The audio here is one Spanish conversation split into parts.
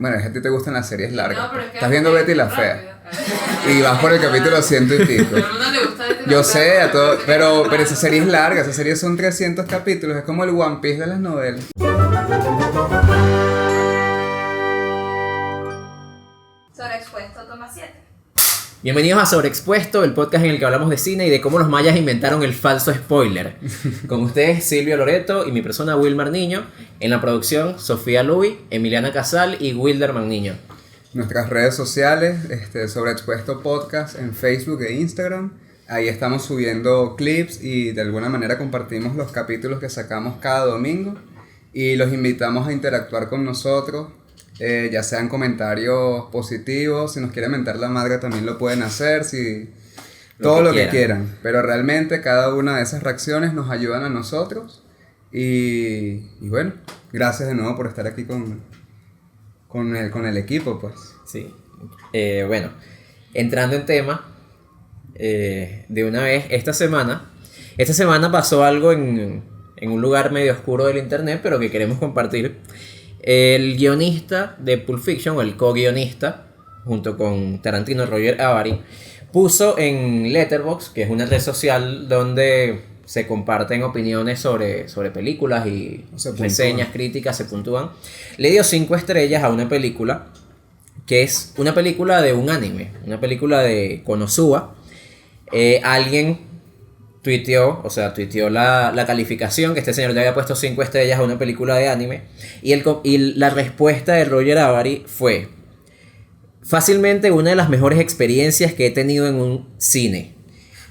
Bueno, es que a ti te gustan las series largas. No, pero es que Estás viendo Betty la Fea. Y vas por el capítulo 100 y pico. A uno le gusta Betty la Yo Fea. sé, a todo, pero esa serie es larga, esa serie son 300 capítulos, es como el One Piece de las novelas. Sobreexpuesto, toma 7. Bienvenidos a Sobreexpuesto, el podcast en el que hablamos de cine y de cómo los mayas inventaron el falso spoiler. Con ustedes, Silvio Loreto y mi persona Wilmar Niño. En la producción, Sofía Luis, Emiliana Casal y Wilderman Niño. Nuestras redes sociales, Sobreexpuesto Podcast en Facebook e Instagram. Ahí estamos subiendo clips y de alguna manera compartimos los capítulos que sacamos cada domingo. Y los invitamos a interactuar con nosotros. Ya sean comentarios positivos, si nos quieren mentar la madre también lo pueden hacer, todo lo que quieran, pero realmente cada una de esas reacciones nos ayudan a nosotros y bueno, gracias de nuevo por estar aquí con el equipo, pues. Sí, bueno, entrando en tema, de una vez, esta semana pasó algo en un lugar medio oscuro del internet, pero que queremos compartir. El guionista de Pulp Fiction, o el co-guionista, junto con Tarantino, Roger Avary, puso en Letterboxd, que es una red social donde se comparten opiniones sobre películas y reseñas, críticas, se puntúan. Le dio 5 estrellas a una película, que es una película de un anime, una película de Konosuba. Alguien tuiteó la calificación, que este señor le había puesto 5 estrellas a una película de anime, y la respuesta de Roger Avary fue: fácilmente una de las mejores experiencias que he tenido en un cine.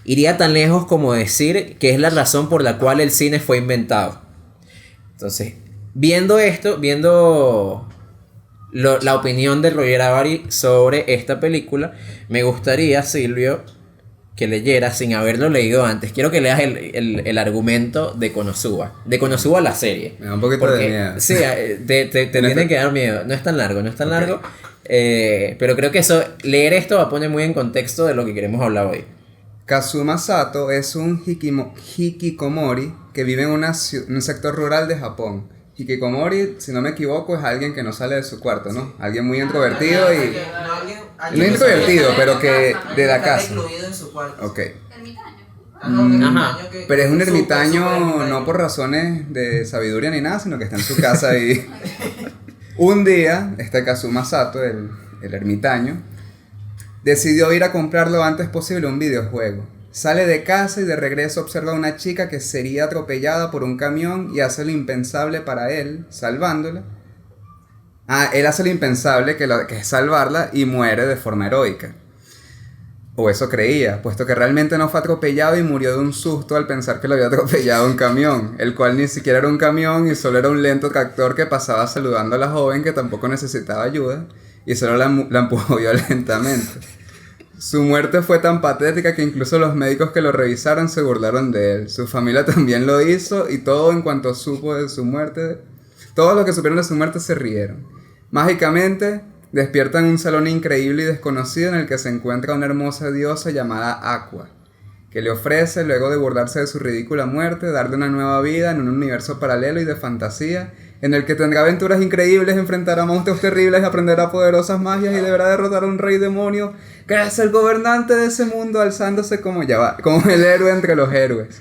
Iría tan lejos como decir que es la razón por la cual el cine fue inventado. Entonces, viendo la opinión de Roger Avary sobre esta película, me gustaría, Silvio, que leyeras sin haberlo leído antes. Quiero que leas el argumento de Konosuba. De Konosuba la serie. Me da un poquito de miedo. Sí, te tiene que dar miedo. No es tan largo, largo. Pero creo que leer esto va a poner muy en contexto de lo que queremos hablar hoy. Kazuma Sato es un hikikomori que vive en un sector rural de Japón. Hikikomori, si no me equivoco, es alguien que no sale de su cuarto, ¿no? Alguien muy introvertido no introvertido, pero que de la casa. Incluido en su cuarto. Ok. Ermitaño. Pero es un ermitaño no por razones de sabiduría ni nada, sino que está en su casa y un día, Kazuma Sato, el ermitaño, decidió ir a comprar lo antes posible un videojuego. Sale de casa y de regreso observa a una chica que sería atropellada por un camión y hace lo impensable para él, salvándola. Él hace lo impensable, que es salvarla, y muere de forma heroica. O eso creía, puesto que realmente no fue atropellado y murió de un susto al pensar que lo había atropellado un camión, el cual ni siquiera era un camión y solo era un lento tractor que pasaba saludando a la joven que tampoco necesitaba ayuda y solo la empujó violentamente. Su muerte fue tan patética que incluso los médicos que lo revisaron se burlaron de él. Su familia también lo hizo y todo en cuanto supo de su muerte, todos los que supieron de su muerte se rieron. Mágicamente despierta en un salón increíble y desconocido en el que se encuentra una hermosa diosa llamada Aqua, que le ofrece, luego de burlarse de su ridícula muerte, darle una nueva vida en un universo paralelo y de fantasía, en el que tendrá aventuras increíbles, enfrentará monstruos terribles, aprenderá poderosas magias y deberá derrotar a un rey demonio que es el gobernante de ese mundo, alzándose como el héroe entre los héroes,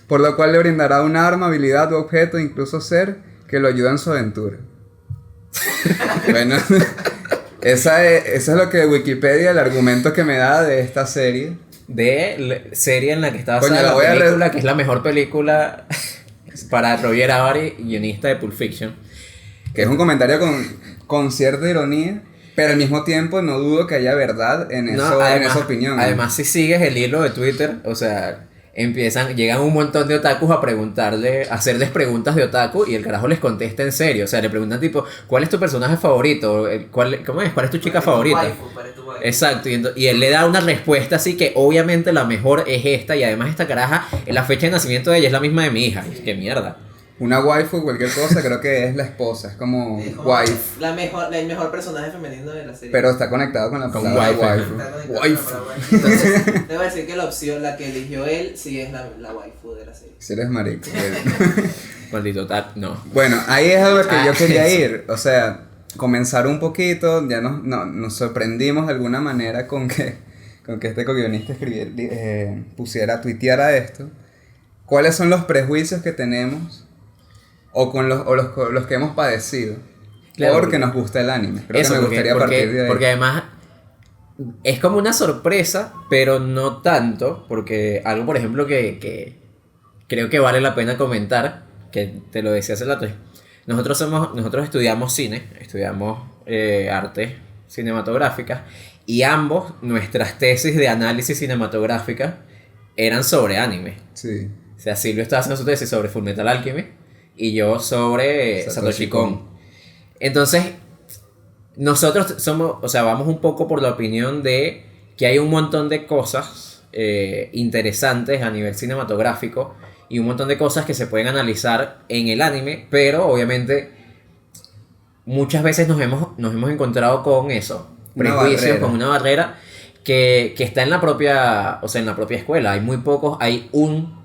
por lo cual le brindará un arma, habilidad u objeto, incluso ser, que lo ayuda en su aventura. Bueno, esa es lo que Wikipedia, el argumento que me da de esta serie. Serie en la que está basada la película, que es la mejor película para Roger Avary, guionista de Pulp Fiction. Que es un comentario con cierta ironía, pero al mismo tiempo no dudo que haya verdad en esa opinión. Además, si sigues el hilo de Twitter, o sea, llegan un montón de otakus a hacerles preguntas de otaku y el carajo les contesta en serio. O sea, le preguntan tipo, ¿cuál es tu personaje favorito? ¿Cuál es tu chica favorita? Exacto, y él le da una respuesta así que obviamente la mejor es esta, y además esta caraja, la fecha de nacimiento de ella es la misma de mi hija. ¡Qué mierda! Una waifu, cualquier cosa, creo que es la esposa, es como wife. El mejor personaje femenino de la serie. Pero está conectado con la palabra waifu. Entonces, debo decir que la opción, la que eligió él, sí es la waifu de la serie. Si eres marico. Maldito no. Bueno, ahí es a lo que yo quería ir. O sea, comenzar un poquito, ya nos sorprendimos de alguna manera con que este co-guionista tuiteara esto. ¿Cuáles son los prejuicios que tenemos o con los que hemos padecido? Claro, porque nos gusta el anime. Creo eso, que me gustaría partir de ahí. Porque además es como una sorpresa, pero no tanto, porque algo, por ejemplo, que creo que vale la pena comentar, que te lo decía hace rato. Nosotros estudiamos cine, estudiamos artes cinematográficas, y ambos, nuestras tesis de análisis cinematográfica eran sobre anime. Sí. O sea, Silvio estaba haciendo su tesis sobre Fullmetal Alchemist y yo sobre Satoshi Kon. Entonces, nosotros vamos un poco por la opinión de que hay un montón de cosas interesantes a nivel cinematográfico y un montón de cosas que se pueden analizar en el anime, pero obviamente muchas veces nos hemos encontrado con eso, prejuicios, con una barrera que está en la propia escuela. Hay muy pocos, hay un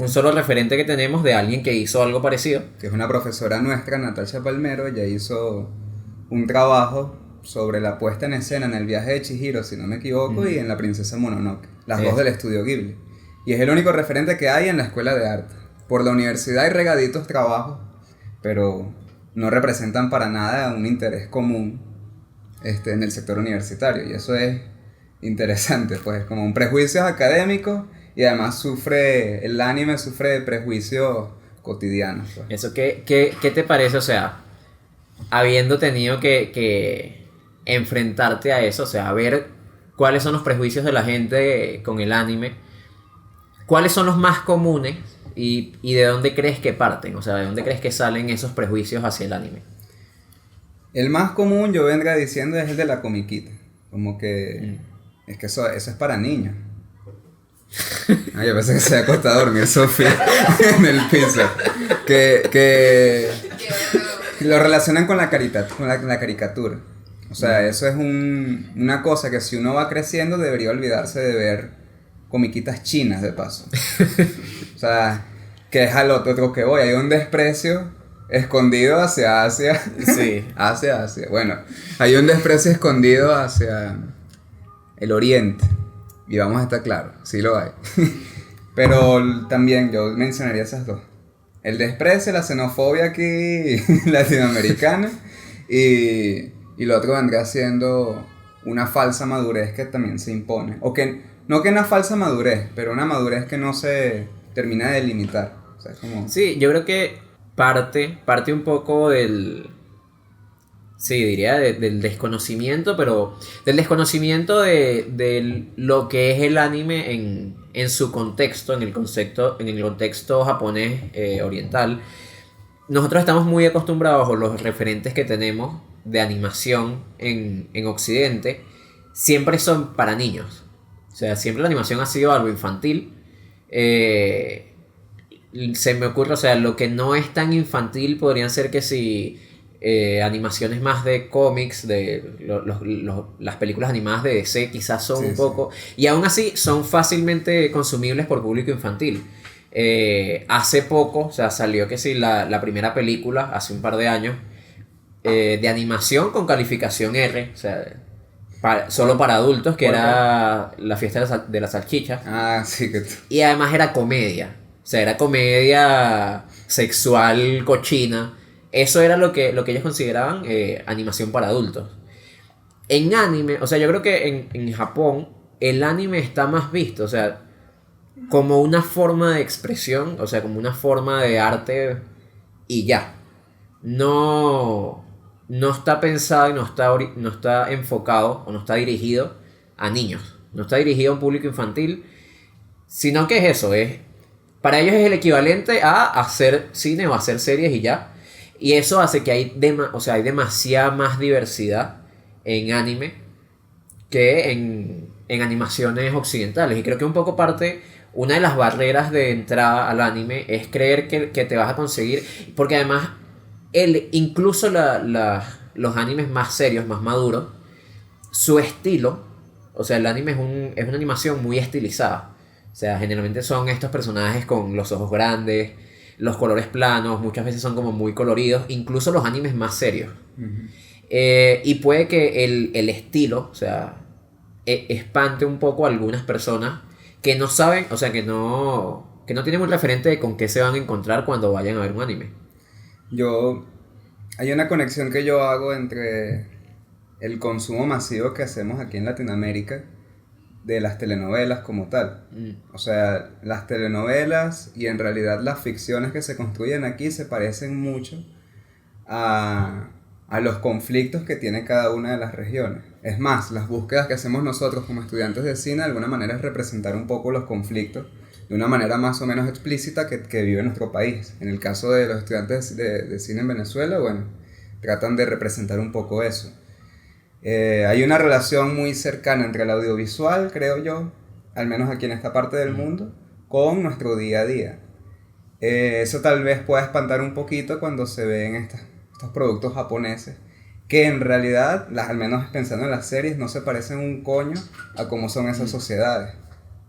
solo referente que tenemos de alguien que hizo algo parecido. Que es una profesora nuestra, Natasha Palmero. Ella hizo un trabajo sobre la puesta en escena en El viaje de Chihiro, si no me equivoco, y en La princesa Mononoke, las dos del estudio Ghibli. Y es el único referente que hay en la escuela de arte. Por la universidad hay regaditos trabajos, pero no representan para nada un interés común en el sector universitario. Y eso es interesante, pues, como un prejuicio académico. Y además el anime sufre de prejuicios cotidianos. Pues. Eso, ¿qué te parece? O sea, habiendo tenido que enfrentarte a eso, o sea, a ver cuáles son los prejuicios de la gente con el anime, cuáles son los más comunes y de dónde crees que parten, o sea, de dónde crees que salen esos prejuicios hacia el anime. El más común, yo vendría diciendo, es el de la comiquita. Como que es que eso es para niños. Yo pensé que se había acostado a dormir Sofía en el piso. Que lo relacionan con la caricatura. O sea, eso es una cosa que si uno va creciendo debería olvidarse de ver comiquitas chinas de paso. O sea, que es al otro que voy. Hay un desprecio escondido hacia Asia. Sí. Hacia Asia. Bueno, hay un desprecio escondido hacia el Oriente. Y vamos a estar claros, sí lo hay. Pero también yo mencionaría esas dos. El desprecio, la xenofobia aquí latinoamericana. Y lo otro vendría siendo una falsa madurez que también se impone. O que, no que una falsa madurez, pero una madurez que no se termina de delimitar. O sea, como... Sí, yo creo que parte un poco del desconocimiento, pero del desconocimiento de lo que es el anime en su contexto, en el contexto japonés oriental. Nosotros estamos muy acostumbrados, o los referentes que tenemos de animación en Occidente siempre son para niños. O sea, siempre la animación ha sido algo infantil. Se me ocurre, o sea, lo que no es tan infantil podrían ser que si animaciones más de cómics, de las películas animadas de DC quizás son un poco, y aún así son fácilmente consumibles por público infantil. Hace poco, o sea, salió que sí la primera película, hace un par de años, de animación con calificación R, o sea, solo para adultos, que era La fiesta de las salchichas. Ah, sí que... Y además era comedia, o sea, era comedia sexual cochina. Eso era lo que ellos consideraban animación para adultos. En anime, o sea, yo creo que en Japón el anime está más visto, o sea, como una forma de expresión, o sea, como una forma de arte y ya. No está pensado y no está enfocado o no está dirigido a niños. No está dirigido a un público infantil, sino que es eso, para ellos es el equivalente a hacer cine o hacer series y ya. Y eso hace que hay demasiada más diversidad en anime que en animaciones occidentales. Y creo que un poco una de las barreras de entrada al anime es creer que te vas a conseguir, porque además incluso los animes más serios, más maduros, su estilo, o sea, el anime es una animación muy estilizada. O sea, generalmente son estos personajes con los ojos grandes, los colores planos, muchas veces son como muy coloridos, incluso los animes más serios. Y puede que el estilo, o sea, espante un poco a algunas personas que no saben, o sea, que no tienen un referente de con qué se van a encontrar cuando vayan a ver un anime. Hay una conexión que yo hago entre el consumo masivo que hacemos aquí en Latinoamérica de las telenovelas como tal. O sea, las telenovelas y en realidad las ficciones que se construyen aquí se parecen mucho a los conflictos que tiene cada una de las regiones. Es más, las búsquedas que hacemos nosotros como estudiantes de cine de alguna manera es representar un poco los conflictos de una manera más o menos explícita que vive nuestro país. En el caso de los estudiantes de cine en Venezuela, bueno, tratan de representar un poco eso. Hay una relación muy cercana entre el audiovisual, creo yo, al menos aquí en esta parte del mundo, con nuestro día a día. Eso tal vez pueda espantar un poquito cuando se ven estos productos japoneses, que en realidad, al menos pensando en las series, no se parecen un coño a cómo son esas sociedades.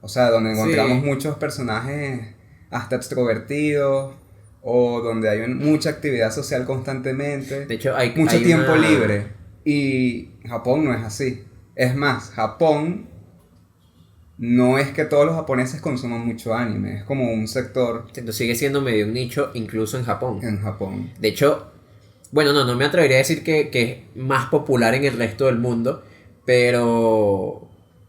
O sea, donde encontramos muchos personajes hasta extrovertidos, o donde hay mucha actividad social constantemente, de hecho, hay mucho tiempo una... libre. Y Japón no es así. Es más, Japón no es que todos los japoneses consuman mucho anime, es como un sector Entonces sigue siendo medio un nicho incluso en Japón. en Japón. De hecho, bueno, no me atrevería a decir que es más popular en el resto del mundo, pero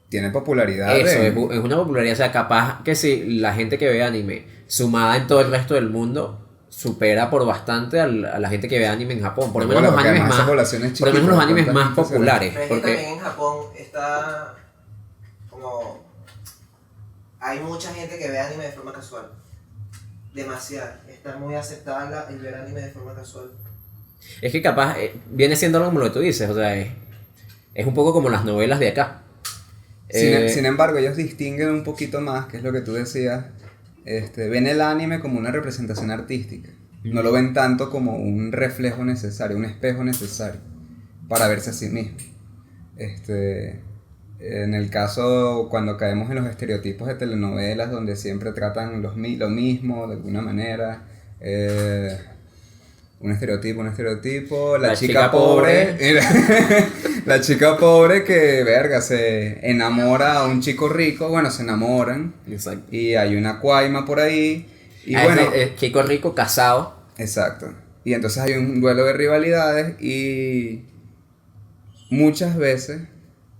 Tiene popularidad. eso, es una popularidad, o sea, capaz que si la gente que ve anime sumada en todo el resto del mundo supera por bastante a la gente que ve anime en Japón, por lo menos Bueno, los porque animes además más, esa población es por lo menos los chiquita, animes ¿cuánta más gente será? populares, Pero es que porque también en Japón está como... Hay mucha gente que ve anime de forma casual. Demasiada. Está muy aceptada el ver anime de forma casual. es que capaz viene siendo algo como lo que tú dices, o sea, es un poco como las novelas de acá. Sin embargo, ellos distinguen un poquito más, que es lo que tú decías. Ven el anime como una representación artística. No lo ven tanto como un reflejo necesario, un espejo necesario para verse a sí mismo. En el caso, cuando caemos en los estereotipos de telenovelas, donde siempre tratan lo mismo de alguna manera. Un estereotipo, la chica pobre. La chica pobre que, verga, se enamora a un chico rico, bueno, se enamoran. Exacto. Y hay una cuaima por ahí. Y bueno, chico rico casado. exacto. Y entonces hay un duelo de rivalidades y muchas veces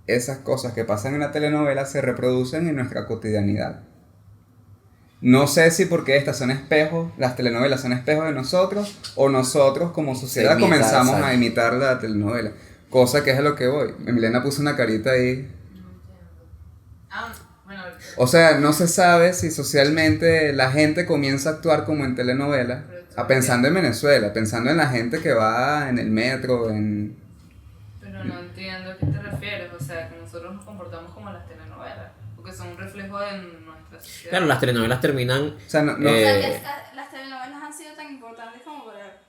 esas cosas que pasan en la telenovela se reproducen en nuestra cotidianidad. No sé si porque estas son espejos, las telenovelas son espejos de nosotros, o nosotros como sociedad comenzamos a imitar la telenovela. Cosa que es a lo que voy. Emiliana puso una carita ahí. Bueno, O sea, no se sabe si socialmente la gente comienza a actuar como en telenovela, pensando en Venezuela, pensando en la gente que va en el metro, pero no entiendo a qué te refieres. O sea, que nosotros nos comportamos como las telenovelas, porque son un reflejo de nuestra sociedad. Claro, las telenovelas terminan... O sea, no, O sea, que las telenovelas han sido tan importantes como para,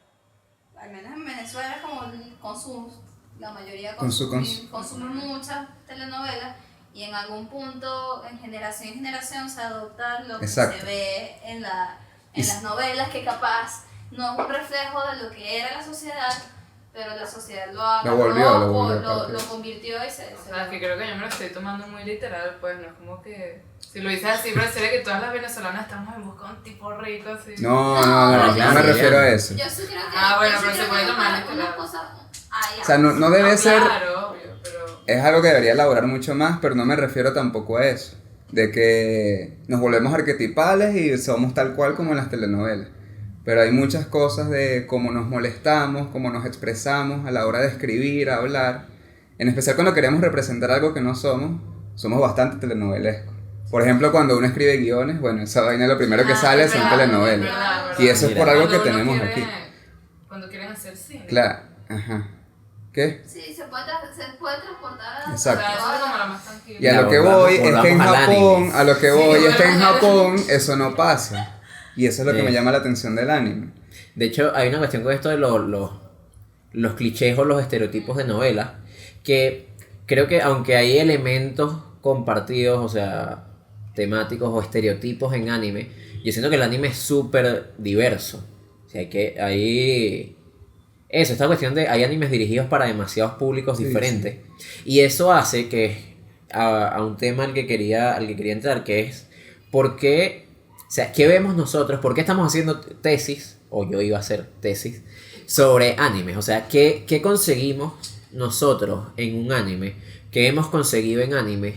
al menos en Venezuela, como el consumo. La mayoría consume muchas telenovelas y en algún punto, en generación se adopta lo que Exacto. se ve en las novelas, que capaz no es un reflejo de lo que era la sociedad, pero la sociedad lo agarró, lo convirtió y se... O sea, es que creo que yo me lo estoy tomando muy literal, pues no es como que... Si lo dices así, pareciera que todas las venezolanas estamos en busca de un tipo rico, así. no me refiero a eso. Yo sí creo que... Bueno, yo sí pero se creo puede que tomar una literal. cosa... Hay O sea, no debe ser... Claro, obvio, pero... Es algo que debería elaborar mucho más, pero no me refiero tampoco a eso. De que nos volvemos arquetipales y somos tal cual como en las telenovelas. Pero hay muchas cosas de cómo nos molestamos, cómo nos expresamos a la hora de escribir, hablar. En especial cuando queremos representar algo que no somos bastante telenovelescos. Por ejemplo, cuando uno escribe guiones, bueno, esa vaina lo primero que sale son telenovelas. Y eso es por algo que Cuando uno tenemos quiere- aquí. Cuando quieren hacer cine. Claro, ajá. ¿Qué? Sí, se puede transportar a... Exacto. O sea, eso es como lo más tranquilo. Y a lo que Volvamos- voy es que en volvamos al Japón, anime. a lo que voy Sí, es que en volvamos al Japón eso no pasa. Y eso es lo que Sí. me llama la atención del anime. De hecho, hay una cuestión con esto de los clichés o los estereotipos de novela, que creo que aunque hay elementos compartidos, o sea, temáticos o estereotipos en anime, yo siento que el anime es súper diverso. O sea, esta cuestión de hay animes dirigidos para demasiados públicos Sí, diferentes. Y eso hace que a un tema al que quería entrar, que es ¿por qué? O sea, ¿qué vemos nosotros? ¿Por qué estamos haciendo tesis? O yo iba a hacer tesis sobre animes. O sea, ¿qué conseguimos nosotros en un anime? ¿Qué hemos conseguido en animes?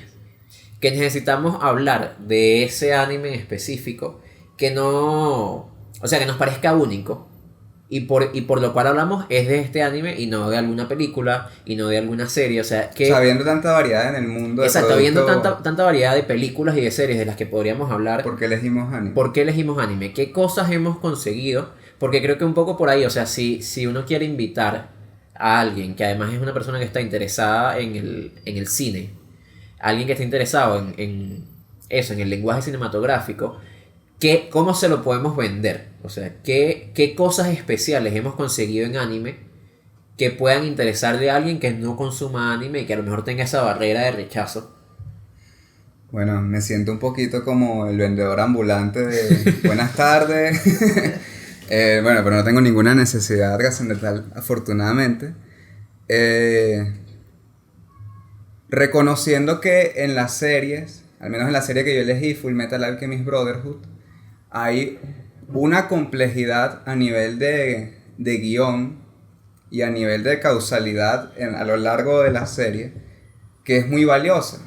Que necesitamos hablar de ese anime en específico que no... O sea, que nos parezca único. Y por lo cual hablamos es de este anime y no de alguna película y no de alguna serie. O sea, que... O sea, habiendo tanta variedad en el mundo de Exacto, habiendo productos, tanta variedad de películas y de series de las que podríamos hablar. ¿por qué elegimos anime? ¿Por qué elegimos anime? ¿Qué cosas hemos conseguido? Porque creo que un poco por ahí, o sea, si uno quiere invitar a alguien que además es una persona que está interesada en el cine, alguien que está interesado en eso, en el lenguaje cinematográfico, ¿cómo se lo podemos vender? O sea, ¿qué cosas especiales hemos conseguido en anime que puedan interesarle a alguien que no consuma anime y que a lo mejor tenga esa barrera de rechazo? Bueno, me siento un poquito como el vendedor ambulante de buenas tardes. Bueno, pero no tengo ninguna necesidad trascendental, afortunadamente. Reconociendo que en las series, al menos en la serie que yo elegí, Full Metal Alchemist Brotherhood, hay una complejidad a nivel de guión y a nivel de causalidad a lo largo de la serie que es muy valiosa,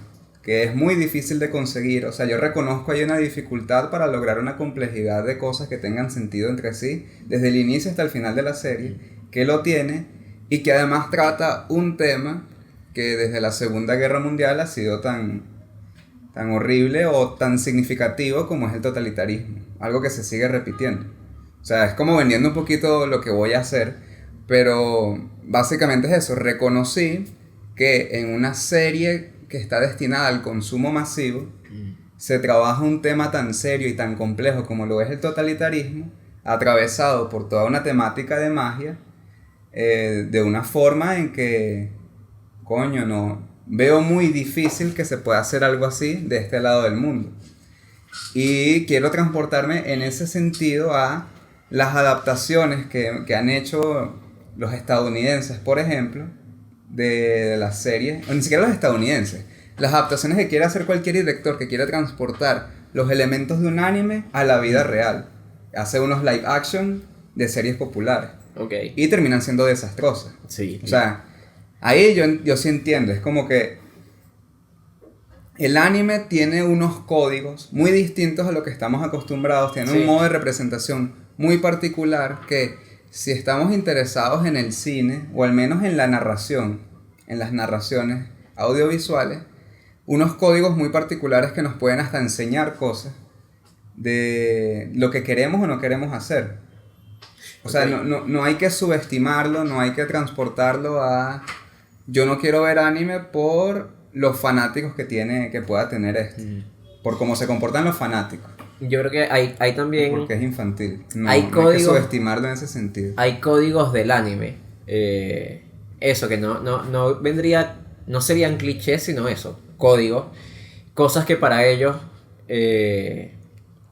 que es muy difícil de conseguir. O sea, yo reconozco hay una dificultad para lograr una complejidad de cosas que tengan sentido entre sí, desde el inicio hasta el final de la serie, que lo tiene y que además trata un tema que desde la Segunda Guerra Mundial ha sido tan horrible o tan significativo como es el totalitarismo, algo que se sigue repitiendo. O sea, es como vendiendo un poquito lo que voy a hacer, pero básicamente es eso. Reconocí que en una serie que está destinada al consumo masivo se trabaja un tema tan serio y tan complejo como lo es el totalitarismo, atravesado por toda una temática de magia, de una forma en que, coño, no veo muy difícil que se pueda hacer algo así de este lado del mundo. Y quiero transportarme en ese sentido a las adaptaciones que han hecho los estadounidenses, por ejemplo, de las series, o ni siquiera los estadounidenses, las adaptaciones que quiere hacer cualquier director que quiera transportar los elementos de un anime a la vida real. Hace unos live action de series populares. Okay. Y terminan siendo desastrosas. Sí. O sea, ahí yo sí entiendo, es como que el anime tiene unos códigos muy distintos a lo que estamos acostumbrados, tiene un modo de representación muy particular que si estamos interesados en el cine, o al menos en la narración, en las narraciones audiovisuales, unos códigos muy particulares que nos pueden hasta enseñar cosas de lo que queremos o no queremos hacer. O sea, no hay que subestimarlo, no hay que transportarlo a... Yo no quiero ver anime por los fanáticos que pueda tener esto. Por cómo se comportan los fanáticos. Yo creo que hay también... Porque es infantil. No hay hay códigos, que subestimarlo en ese sentido. Hay códigos del anime. Eso, que no vendría... No serían clichés, sino eso. Códigos. Cosas que para ellos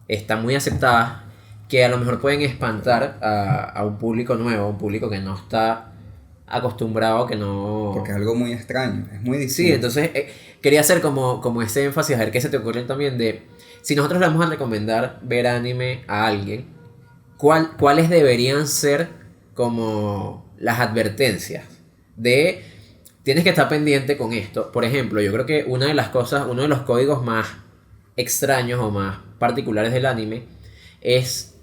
están muy aceptadas, que a lo mejor pueden espantar a un público nuevo, a un público que no está acostumbrado, que no... Porque es algo muy extraño, es muy difícil. Sí, entonces quería hacer como ese énfasis, a ver qué se te ocurre también de... Si nosotros le vamos a recomendar ver anime a alguien, ¿cuáles deberían ser como las advertencias? De... Tienes que estar pendiente con esto. Por ejemplo, yo creo que una de las cosas, uno de los códigos más extraños o más particulares del anime es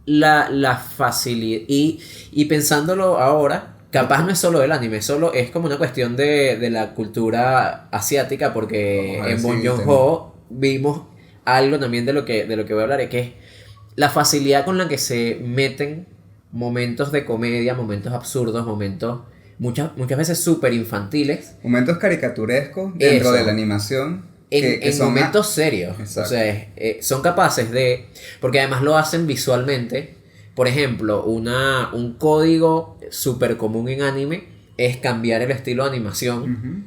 la facilidad. Y pensándolo ahora, capaz no es solo del anime, solo es como una cuestión de la cultura asiática, porque en Bong Joon-ho vimos algo también de lo que voy a hablar, que es la facilidad con la que se meten momentos de comedia, momentos absurdos, momentos muchas veces súper infantiles. Momentos caricaturescos dentro de la animación. En momentos serios. Exacto. O sea, son capaces de... Porque además lo hacen visualmente. Por ejemplo, un código súper común en anime es cambiar el estilo de animación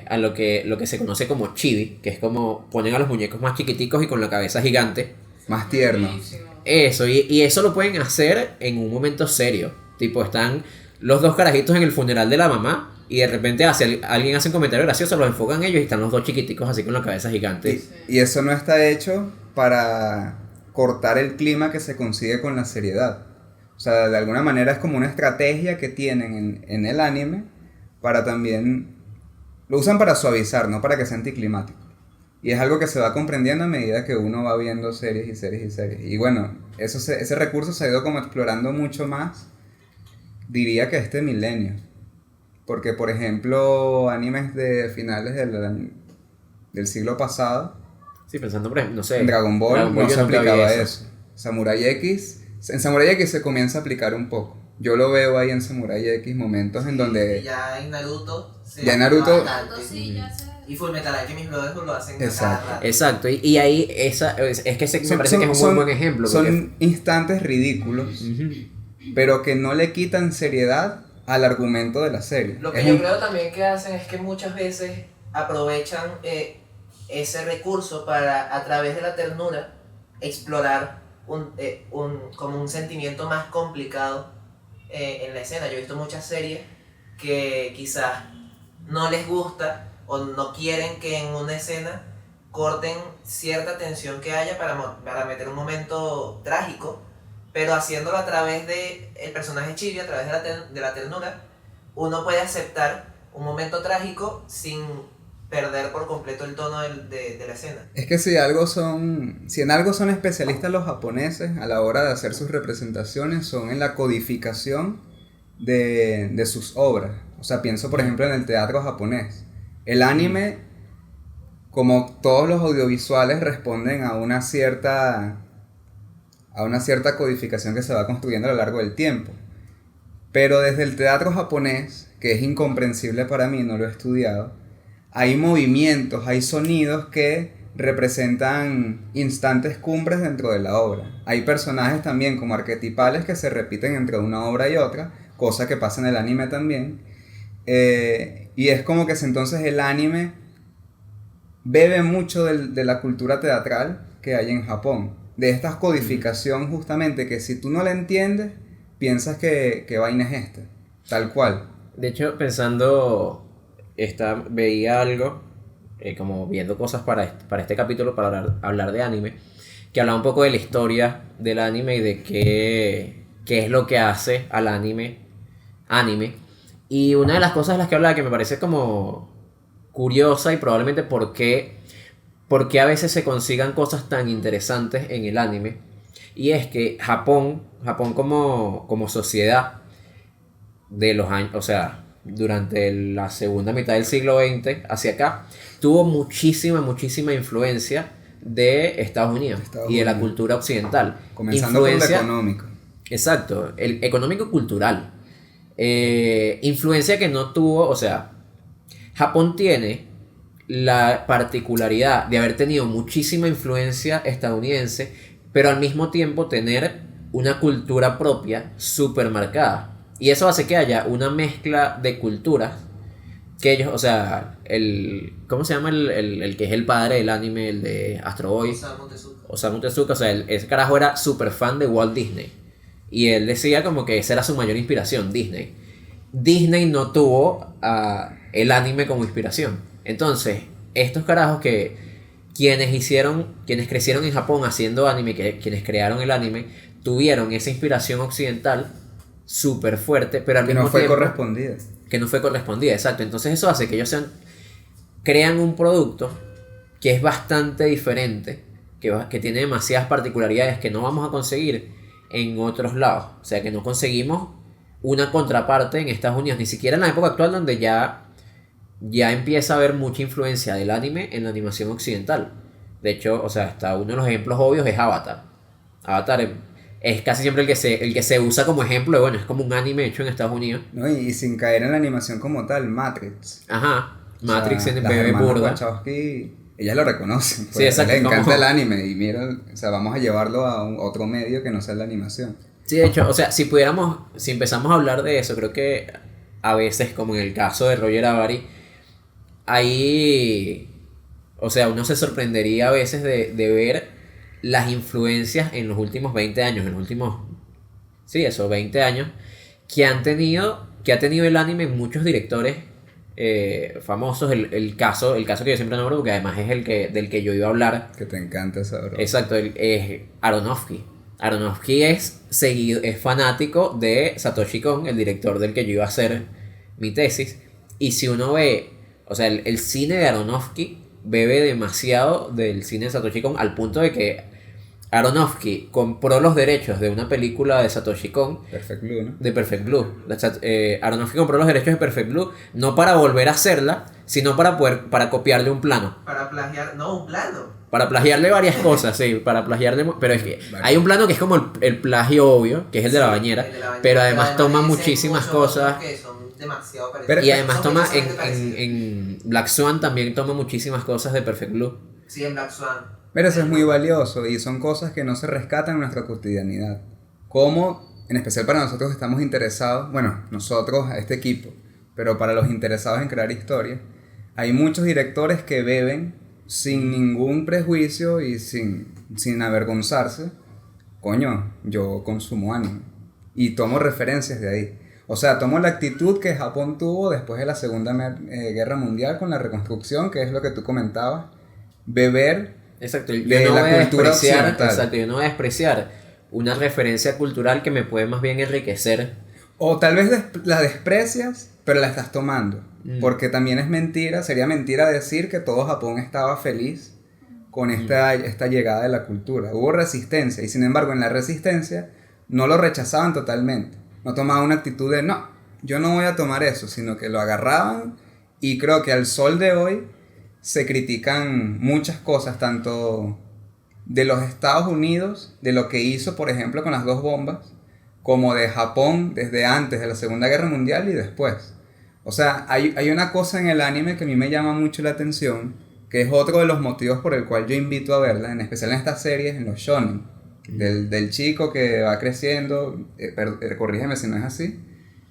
a lo que se conoce como chibi, que es como ponen a los muñecos más chiquiticos y con la cabeza gigante. más tierno. Buenísimo. Eso, y eso lo pueden hacer en un momento serio. Tipo, están los dos carajitos en el funeral de la mamá y de repente alguien hace un comentario gracioso, los enfocan ellos y están los dos chiquiticos así con la cabeza gigante. Y eso no está hecho para cortar el clima que se consigue con la seriedad. O sea, de alguna manera es como una estrategia que tienen en el anime para también... Lo usan para suavizar, no para que sea anticlimático. Y es algo que se va comprendiendo a medida que uno va viendo series y series y series. Y bueno, ese recurso se ha ido como explorando mucho más, diría que este milenio. Porque, por ejemplo, animes de finales del siglo pasado, Sí, pensando, por ejemplo, no sé. en Dragon Ball no yo se nunca vi aplicaba eso. En Samurai X se comienza a aplicar un poco. Yo lo veo ahí en Samurai X, momentos en donde... Ya en Naruto. Ya en Naruto- Tanto sí, ya se... Y Fullmetal Alchemist Brotherhood lo hacen Exacto. cada rato. Exacto, y ahí es que me parece que es un muy buen ejemplo. Porque... Son instantes ridículos, Ujú. pero que no le quitan seriedad al argumento de la serie. Lo que Es yo un- creo también que hacen es que muchas veces aprovechan ese recurso para, a través de la ternura, explorar como un sentimiento más complicado en la escena. Yo he visto muchas series que quizás no les gusta o no quieren que en una escena corten cierta tensión que haya para meter un momento trágico, pero haciéndolo a través de el personaje chibi, a través de la ternura, uno puede aceptar un momento trágico sin perder por completo el tono de la escena. Es que si en algo son especialistas los japoneses a la hora de hacer sus representaciones, son en la codificación de sus obras. O sea, pienso por ejemplo en el teatro japonés. El anime, como todos los audiovisuales, responden a una cierta codificación que se va construyendo a lo largo del tiempo. Pero desde el teatro japonés, que es incomprensible para mí, no lo he estudiado, hay movimientos, hay sonidos que representan instantes cumbres dentro de la obra. Hay personajes también como arquetipales que se repiten entre una obra y otra, cosa que pasa en el anime también. Y es como que entonces el anime bebe mucho de la cultura teatral que hay en Japón. De esta codificación justamente que si tú no la entiendes, piensas que vaina es esta. Tal cual. De hecho, pensando, veía algo, como viendo cosas para este capítulo, para hablar de anime, que hablaba un poco de la historia del anime y de qué es lo que hace al anime. Y una de las cosas de las que hablaba que me parece como curiosa y probablemente por qué a veces se consigan cosas tan interesantes en el anime, y es que Japón como sociedad de los años, o sea, durante la segunda mitad del siglo XX hacia acá, tuvo muchísima influencia de Estados Unidos y de la cultura occidental. Comenzando por lo Influencia, económico. exacto, el económico-cultural. Influencia que no tuvo, o sea, Japón tiene la particularidad de haber tenido muchísima influencia estadounidense, pero al mismo tiempo tener una cultura propia súper marcada. Y eso hace que haya una mezcla de culturas que ellos, o sea, ¿cómo se llama el que es el padre del anime, el de Astro Boy? Osamu Tezuka, o sea, ese carajo era súper fan de Walt Disney. Y él decía como que esa era su mayor inspiración, Disney. Disney no tuvo el anime como inspiración. Entonces, estos carajos quienes crecieron en Japón haciendo anime, quienes crearon el anime, tuvieron esa inspiración occidental súper fuerte, pero al Que mismo no fue tiempo correspondida. que no fue correspondida, exacto. Entonces eso hace que ellos crean un producto que es bastante diferente, que tiene demasiadas particularidades que no vamos a conseguir en otros lados. O sea, que no conseguimos una contraparte en Estados Unidos, ni siquiera en la época actual donde ya empieza a haber mucha influencia del anime en la animación occidental. De hecho, o sea, hasta uno de los ejemplos obvios es Avatar. Avatar es casi siempre el que se usa como ejemplo, bueno, es como un anime hecho en Estados Unidos. ¿No? Y sin caer en la animación como tal, Matrix. Ajá, Matrix O sea, en las bebé hermanas burda. Wachowski, ellas lo reconocen. Pues, Sí, exacto, les encanta como- el anime y mira, o sea, vamos a llevarlo a otro medio que no sea la animación. Sí, de hecho, o sea, si empezamos a hablar de eso, creo que a veces, como en el caso de Roger Avary, ahí, o sea, uno se sorprendería a veces de ver las influencias en los últimos 20 años, en los últimos, sí, eso, 20 años, que ha tenido el anime en muchos directores famosos. El caso que yo siempre nombro, porque además es del que yo iba a hablar. Que te encanta esa broma. Exacto, es Aronofsky. Aronofsky es fanático de Satoshi Kon, el director del que yo iba a hacer mi tesis. Y si uno ve, o sea, el cine de Aronofsky bebe demasiado del cine de Satoshi Kon, al punto de que Aronofsky compró los derechos de una película de Satoshi Kon, Perfect Blue, ¿no? de Perfect Blue. Aronofsky compró los derechos de Perfect Blue no para volver a hacerla, sino para copiarle un plano. Para plagiar, no, un plano. Para plagiarle varias cosas, sí, para plagiarle, pero es que hay un plano que es como el plagio obvio, que es el de la bañera, pero además toma muchísimas cosas. Que son demasiado Y además son toma precisamente parecidos. en Black Swan también toma muchísimas cosas de Perfect Blue. Sí, en Black Swan. Pero eso es muy valioso y son cosas que no se rescatan en nuestra cotidianidad. Como, en especial para nosotros que estamos interesados, bueno, nosotros, a este equipo, pero para los interesados en crear historia, hay muchos directores que beben sin ningún prejuicio y sin avergonzarse. Coño, yo consumo anime y tomo referencias de ahí. O sea, tomo la actitud que Japón tuvo después de la Segunda Guerra Mundial con la reconstrucción, que es lo que tú comentabas. Beber Exacto, de la cultura occidental. exacto, yo no voy a despreciar una referencia cultural que me puede más bien enriquecer. O tal vez la desprecias, pero la estás tomando. Porque también es mentira, sería mentira decir que todo Japón estaba feliz con esta llegada de la cultura. Hubo resistencia y sin embargo en la resistencia no lo rechazaban totalmente. No tomaban una actitud de no, yo no voy a tomar eso, sino que lo agarraban y creo que al sol de hoy se critican muchas cosas, tanto de los Estados Unidos, de lo que hizo por ejemplo con las dos bombas, como de Japón desde antes de la Segunda Guerra Mundial y después. O sea, hay una cosa en el anime que a mí me llama mucho la atención, que es otro de los motivos por el cual yo invito a verla, en especial en estas series, en los shonen, del chico que va creciendo, corrígeme si no es así,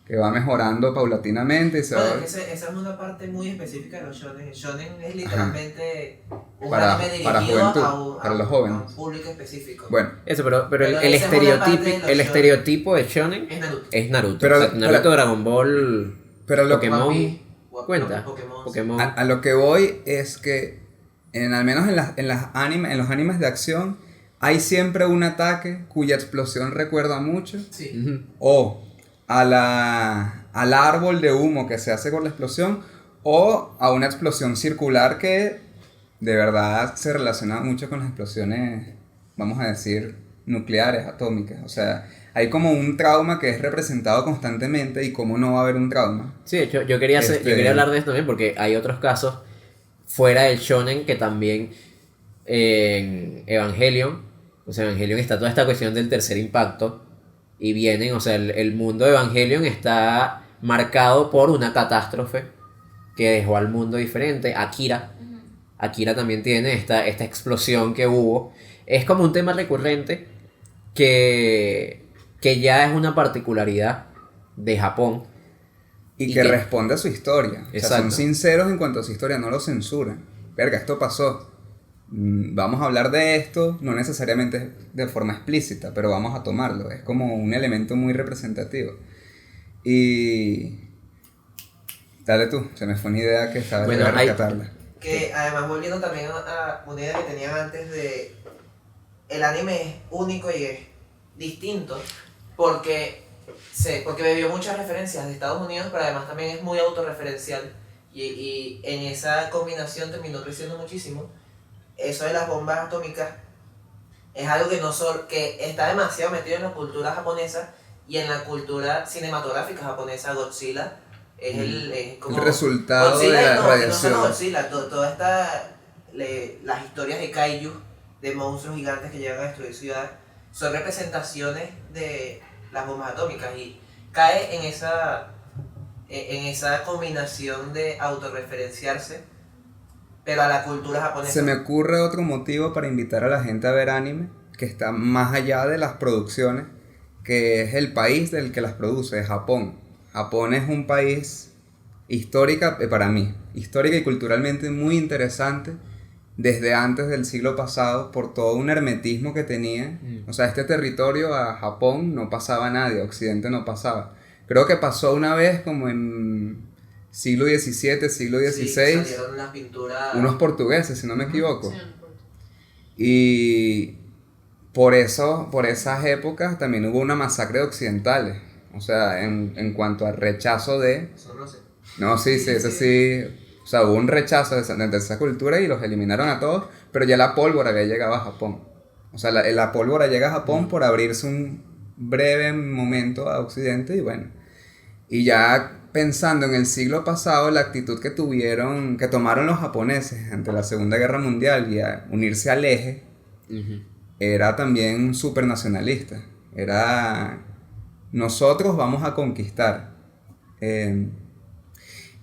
que va mejorando paulatinamente y se Bueno, va... esa es una parte muy específica de los shonen. El shonen es literalmente un Para anime dirigido juventud, a para los a jóvenes. un público específico. Bueno, Eso, pero Pero el esa es una parte de los estereotipo de shonen Es Naruto. es Naruto. Pero- O sea, Naruto, Dragon Ball, pero lo, Pokémon, One Piece, cuenta. Pokémon. a lo que voy es que al menos en los animes de acción hay siempre un ataque cuya explosión recuerda mucho, Sí. Ujú. o al árbol de humo que se hace con la explosión, o a una explosión circular que de verdad se relaciona mucho con las explosiones, vamos a decir, nucleares, atómicas. O sea, hay como un trauma que es representado constantemente y cómo no va a haber un trauma. Sí, de hecho, yo quería hablar de esto también porque hay otros casos fuera del shonen que también en Evangelion, o sea, Evangelion está toda esta cuestión del tercer impacto y vienen, o sea, el mundo de Evangelion está marcado por una catástrofe que dejó al mundo diferente. Akira también tiene esta explosión que hubo. Es como un tema recurrente que ya es una particularidad de Japón. Y Y que que- responde a su historia. O sea, Exacto. son sinceros en cuanto a su historia, no lo censuran. Verga, esto pasó. Vamos a hablar de esto, no necesariamente de forma explícita, pero vamos a tomarlo. Es como un elemento muy representativo. Y... Dale tú, se me fue una idea que estaba Bueno, voy a hay- rescatarla. Que además volviendo también a una idea que tenían antes de el anime es único y es distinto porque bebió muchas referencias de Estados Unidos, pero además también es muy autorreferencial y en esa combinación terminó creciendo muchísimo. Eso de las bombas atómicas es algo que está demasiado metido en la cultura japonesa y en la cultura cinematográfica japonesa. Godzilla es como El resultado de la no, que no solo radiación. Godzilla, toda esta las historias de kaiju, de monstruos gigantes que llegan a destruir ciudades, son representaciones de las bombas atómicas y cae en esa combinación de autorreferenciarse, pero a la cultura japonesa. Se me ocurre otro motivo para invitar a la gente a ver anime, que está más allá de las producciones, que es el país del que las produce, es Japón. Japón es un país para mí, histórica y culturalmente muy interesante, desde antes del siglo pasado por todo un hermetismo que tenía. O sea, este territorio a Japón no pasaba nadie, a Occidente no pasaba. Creo que pasó una vez como en siglo XVII, siglo XVI, Sí, salieron las pinturas. unos portugueses, si no me equivoco. Sí, no importa. Y por eso, por esas épocas también hubo una masacre de occidentales. O sea, en cuanto al rechazo de... Eso no sé. No, sí, eso sí. O sea, hubo un rechazo de esa cultura y los eliminaron a todos, pero ya la pólvora había llegado a Japón. O sea, la pólvora llega a Japón por abrirse un breve momento a Occidente y bueno. Y ya pensando en el siglo pasado, la actitud que tomaron los japoneses ante la Segunda Guerra Mundial y a unirse al eje, era también súper nacionalista. Era, nosotros vamos a conquistar.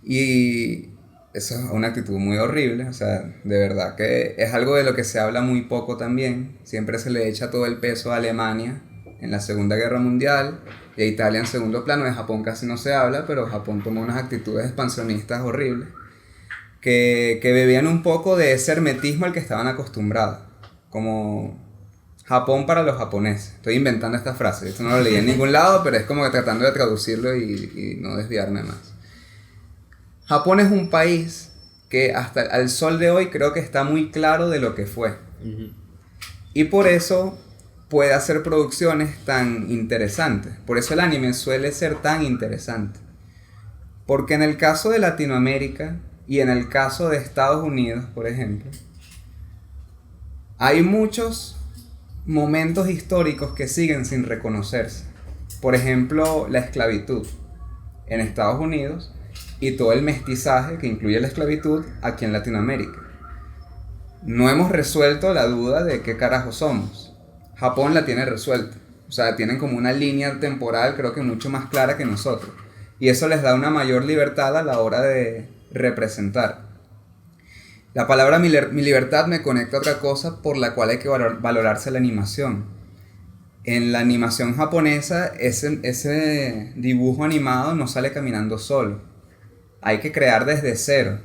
Y eso es una actitud muy horrible, o sea, de verdad que es algo de lo que se habla muy poco también. Siempre se le echa todo el peso a Alemania en la Segunda Guerra Mundial y a Italia en segundo plano. De Japón casi no se habla, pero Japón tomó unas actitudes expansionistas horribles que bebían un poco de ese hermetismo al que estaban acostumbrados, como Japón para los japoneses. Estoy inventando esta frase, esto no lo leí en ningún lado, pero es como que tratando de traducirlo y no desviarme más. Japón es un país que hasta al sol de hoy creo que está muy claro de lo que fue. Y por eso puede hacer producciones tan interesantes. Por eso el anime suele ser tan interesante. Porque en el caso de Latinoamérica y en el caso de Estados Unidos, por ejemplo, hay muchos momentos históricos que siguen sin reconocerse. Por ejemplo, la esclavitud en Estados Unidos y todo el mestizaje que incluye la esclavitud aquí en Latinoamérica. No hemos resuelto la duda de qué carajo somos. Japón la tiene resuelta. O sea, tienen como una línea temporal creo que mucho más clara que nosotros. Y eso les da una mayor libertad a la hora de representar. La palabra mi libertad me conecta a otra cosa por la cual hay que valorarse la animación. En la animación japonesa, ese dibujo animado no sale caminando solo. Hay que crear desde cero.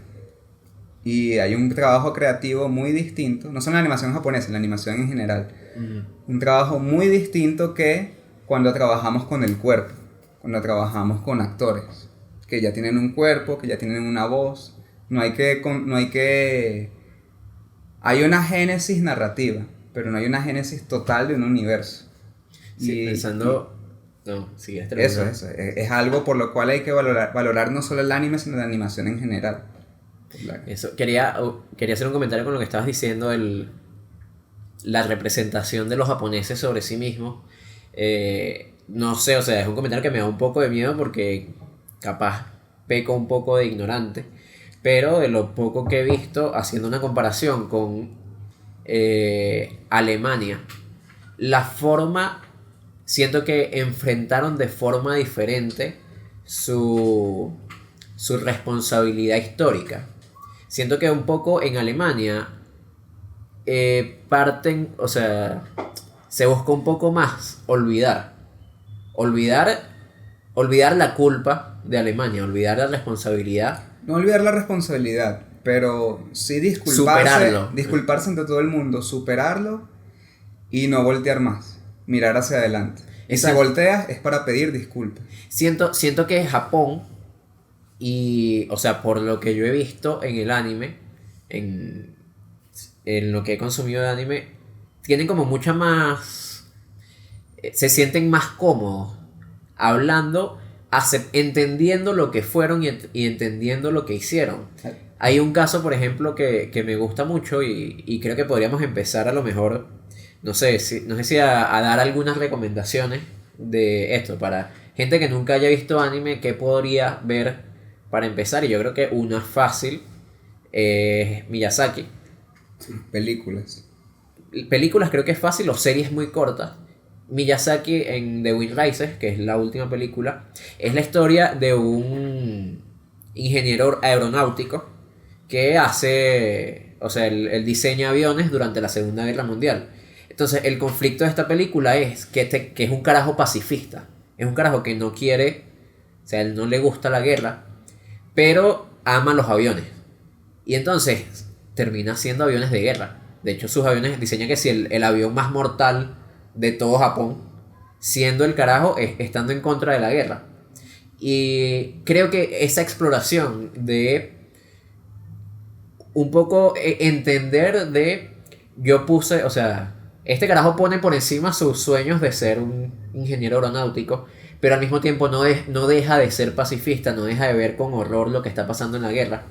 Y hay un trabajo creativo muy distinto, no solo en la animación japonesa, en la animación en general. Un trabajo muy distinto que cuando trabajamos con el cuerpo, cuando trabajamos con actores, que ya tienen un cuerpo, que ya tienen una voz. Hay una génesis narrativa, pero no hay una génesis total de un universo. Sí, pensando... No, sí, eso. Es algo por lo cual hay que valorar no solo el anime, sino la animación en general. Eso, quería hacer un comentario con lo que estabas diciendo, la representación de los japoneses sobre sí mismos. No sé, o sea, es un comentario que me da un poco de miedo porque capaz peco un poco de ignorante, pero de lo poco que he visto, haciendo una comparación con Alemania, la forma... Siento que enfrentaron de forma diferente su responsabilidad histórica. Siento que un poco en Alemania o sea, se busca un poco más olvidar la culpa de Alemania, olvidar la responsabilidad. No olvidar la responsabilidad, pero sí disculparse ante todo el mundo, superarlo y no voltear más. Mirar hacia adelante. Y Exacto. si volteas es para pedir disculpas. Siento que Japón, y o sea, por lo que yo he visto en el anime, en lo que he consumido de anime, tienen como mucha más... se sienten más cómodos hablando, entendiendo lo que fueron y entendiendo lo que hicieron. Hay un caso, por ejemplo, que me gusta mucho y creo que podríamos empezar a lo mejor... No sé si a dar algunas recomendaciones de esto para gente que nunca haya visto anime, que podría ver para empezar. Y yo creo que una fácil es Miyazaki. Películas Creo que es fácil, o series muy cortas. Miyazaki en The Wind Rises, que es la última película, es la historia de un ingeniero aeronáutico que hace, o sea, el diseña aviones durante la Segunda Guerra Mundial. Entonces el conflicto de esta película es que es un carajo pacifista. Es un carajo que no quiere, o sea, él no le gusta la guerra, pero ama los aviones. Y entonces termina siendo aviones de guerra. De hecho, sus aviones diseñan que si el avión más mortal de todo Japón, siendo el carajo, estando en contra de la guerra. Y creo que esa exploración de un poco entender de yo puse, o sea, este carajo pone por encima sus sueños de ser un ingeniero aeronáutico, pero al mismo tiempo no deja de ser pacifista, no deja de ver con horror lo que está pasando en la guerra.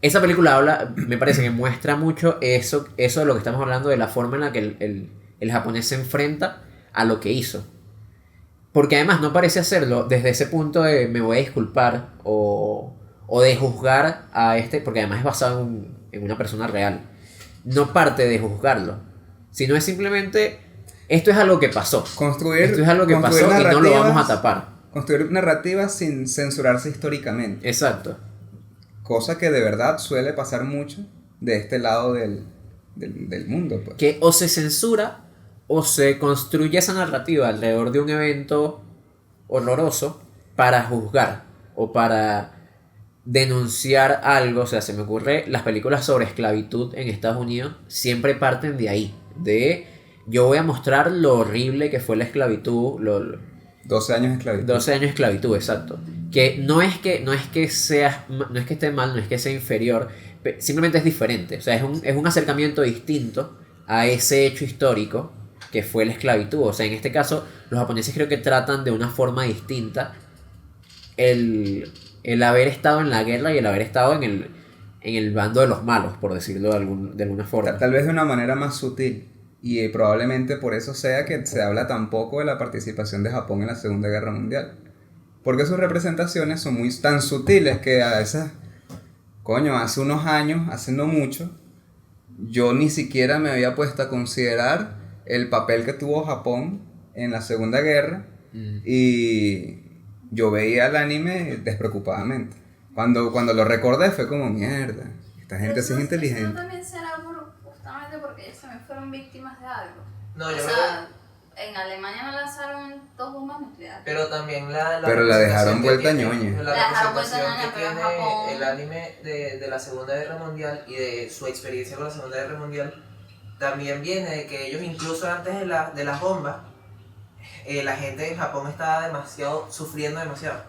Esa película habla, me parece que muestra mucho eso de lo que estamos hablando, de la forma en la que el japonés se enfrenta a lo que hizo. Porque además no parece hacerlo desde ese punto de me voy a disculpar o de juzgar a porque además es basado en una persona real. No parte de juzgarlo, sino es simplemente esto es algo que pasó. Esto es algo que pasó y no lo vamos a tapar. Construir narrativas sin censurarse históricamente. Exacto. Cosa que de verdad suele pasar mucho de este lado del mundo. Pues. Que o se censura o se construye esa narrativa alrededor de un evento horroroso para juzgar o para denunciar algo. O sea, se me ocurre, las películas sobre esclavitud en Estados Unidos siempre parten de ahí, de yo voy a mostrar lo horrible que fue la esclavitud, 12 años de esclavitud. 12 años de esclavitud, exacto. Que no es que esté mal, no es que sea inferior, simplemente es diferente. O sea, es un acercamiento distinto a ese hecho histórico que fue la esclavitud. O sea, en este caso, los japoneses creo que tratan de una forma distinta el haber estado en la guerra y el haber estado en el bando de los malos, por decirlo de alguna forma. Tal vez de una manera más sutil. Y probablemente por eso sea que se habla tan poco de la participación de Japón en la Segunda Guerra Mundial. Porque sus representaciones son tan sutiles que a veces, hace unos años, hace no mucho, yo ni siquiera me había puesto a considerar el papel que tuvo Japón en la Segunda Guerra y yo veía el anime despreocupadamente. Cuando lo recordé fue como, mierda, esta gente sí es inteligente. Eso también será justamente porque ellos también fueron víctimas de algo. No, yo en Alemania no lanzaron 2 bombas nucleares. Pero también pero la dejaron vuelta ñoña. La representación que pero tiene Japón... el anime de la Segunda Guerra Mundial y de su experiencia con la Segunda Guerra Mundial también viene de que ellos incluso antes de las bombas la gente en Japón estaba sufriendo demasiado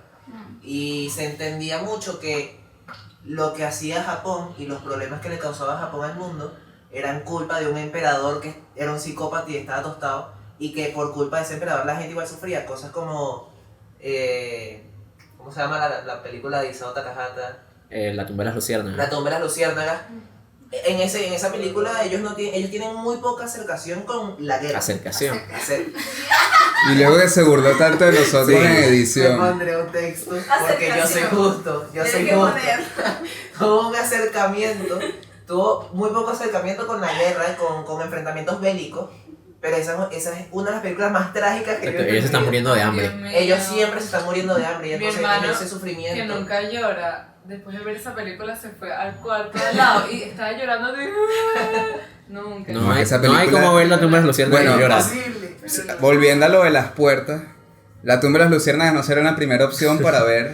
y se entendía mucho que lo que hacía Japón y los problemas que le causaba Japón al mundo eran culpa de un emperador que era un psicópata y estaba tostado, y que por culpa de ese emperador la gente igual sufría cosas como ¿cómo se llama la película de Isao Takahata? La tumba de las luciérnagas. La tumba de las luciérnagas. En esa película ellos tienen muy poca acercación con la guerra. Acercación. Y luego que se burló tanto de nosotros en edición. Me pondré un texto porque yo soy justo. Tuvo un acercamiento, tuvo muy poco acercamiento con la guerra, con enfrentamientos bélicos. Pero esa es una de las películas más trágicas que ellos se están muriendo de hambre. Ellos siempre se están muriendo de hambre y Mi entonces hermano, ese sufrimiento. que nunca llora, después de ver esa película se fue al cuarto de al lado y estaba llorando de... Nunca. No hay, esa no hay película- como ver la tumba de las luciérnagas Bueno, y llorar. Imposible. Volviendo a lo de las puertas, la tumba de las luciérnagas no será una primera opción para ver,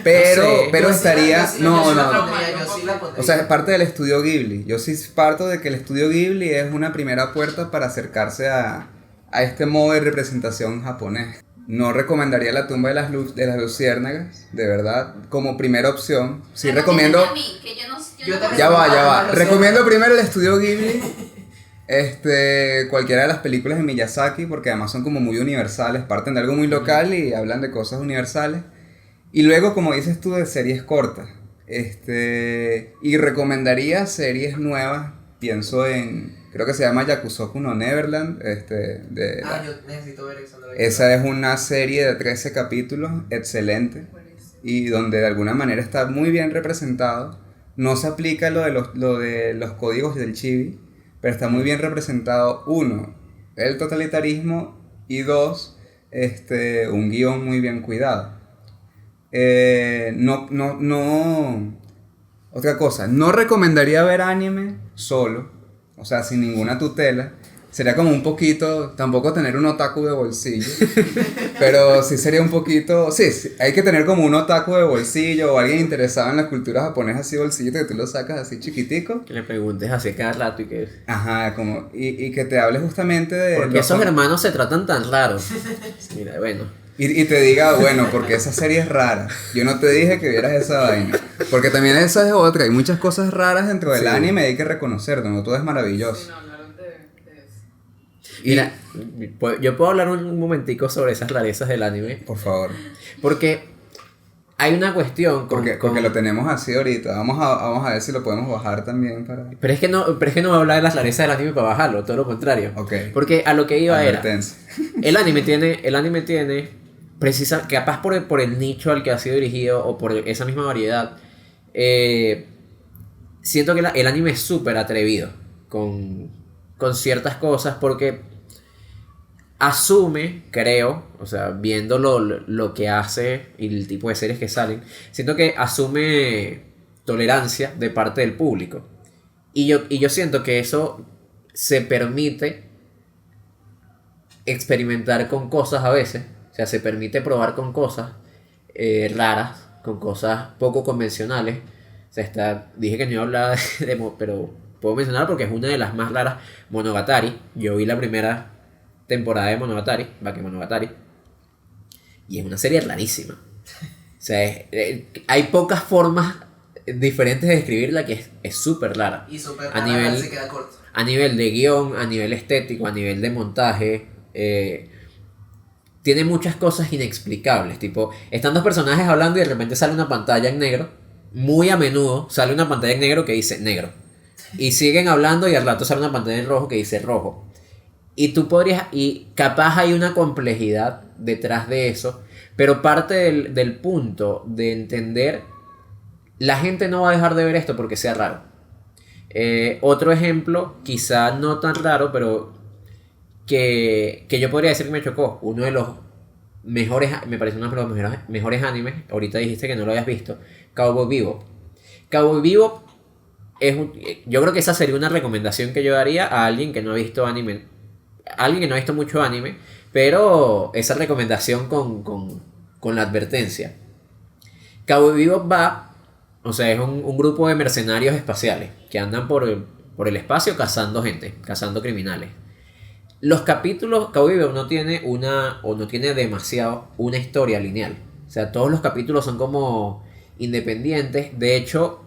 pero, No sé. pero Yo sí estaría... yo sí la No. pondría, yo sí la pondría. O sea, es parte del estudio Ghibli. Yo sí parto de que el estudio Ghibli es una primera puerta para acercarse a este modo de representación japonés. No recomendaría la tumba de las luciérnagas, de verdad, como primera opción. Sí recomiendo... A mí, que yo no también. Ya va. Luciérnagas. Recomiendo primero el estudio Ghibli. Cualquiera de las películas de Miyazaki, porque además son como muy universales, parten de algo muy local y hablan de cosas universales. Y luego, como dices tú, de series cortas. Y recomendaría series nuevas, pienso creo que se llama Yakusoku no Neverland, Yo necesito ver eso. esa es una serie de 13 capítulos, excelente, y donde de alguna manera está muy bien representado. No se aplica lo de los códigos del chibi, pero está muy bien representado, 1, el totalitarismo, y 2, un guión muy bien cuidado. Otra cosa, no recomendaría ver anime solo, o sea, sin ninguna tutela. sería como un poquito, tampoco tener un otaku de bolsillo, pero sí sería un poquito, sí, hay que tener como un otaku de bolsillo o alguien interesado en la cultura japonesa así bolsillito que tú lo sacas así chiquitico. Que le preguntes así cada rato y que... Ajá, como, y que te hables justamente de... Porque esos hermanos se tratan tan raros. Mira, bueno. Y te diga, bueno, porque esa serie es rara. Yo no te dije que vieras esa vaina. Porque también esa es otra. Hay muchas cosas raras dentro del anime y hay que reconocerlo. No todo es maravilloso. Sí, no hablaron de eso. Mira, yo puedo hablar un momentico sobre esas rarezas del anime. Por favor. Porque hay una cuestión Porque lo tenemos así ahorita. Vamos a ver si lo podemos bajar también para... Pero es que no voy a hablar de las rarezas del anime para bajarlo, todo lo contrario. Ok. Porque a lo que iba era... Advertencia. El anime tiene capaz por el nicho al que ha sido dirigido o por esa misma variedad, siento que el anime es súper atrevido con ciertas cosas porque asume, creo, o sea, viendo lo que hace y el tipo de series que salen, siento que asume tolerancia de parte del público. Y yo siento que eso se permite experimentar con cosas a veces. O sea, se permite probar con cosas raras, con cosas poco convencionales. O sea, dije que no iba a hablar pero puedo mencionar porque es una de las más raras. Monogatari. Yo vi la primera temporada de Monogatari, Bakemonogatari, y es una serie rarísima. O sea, hay pocas formas diferentes de describirla que es súper rara. Y súper a nivel, se queda corto. A nivel de guión, a nivel estético, a nivel de montaje. Tiene muchas cosas inexplicables, tipo, están dos personajes hablando y de repente sale una pantalla en negro. Muy a menudo sale una pantalla en negro que dice negro. Y siguen hablando y al rato sale una pantalla en rojo que dice rojo. Y capaz hay una complejidad detrás de eso, pero parte del punto de entender, la gente no va a dejar de ver esto porque sea raro. Otro ejemplo, quizá no tan raro, pero... Que yo podría decir que me chocó. Uno de los mejores, me parece uno de los mejores animes. Ahorita dijiste que no lo habías visto. Cowboy Bebop. Cowboy Bebop yo creo que esa sería una recomendación que yo daría a alguien que no ha visto anime. Alguien que no ha visto mucho anime. Pero esa recomendación con la advertencia. Cowboy Bebop o sea, es un grupo de mercenarios espaciales que andan por el espacio cazando gente, cazando criminales. Los capítulos, Cowboy Bebop no tiene demasiado una historia lineal. O sea, todos los capítulos son como independientes. De hecho,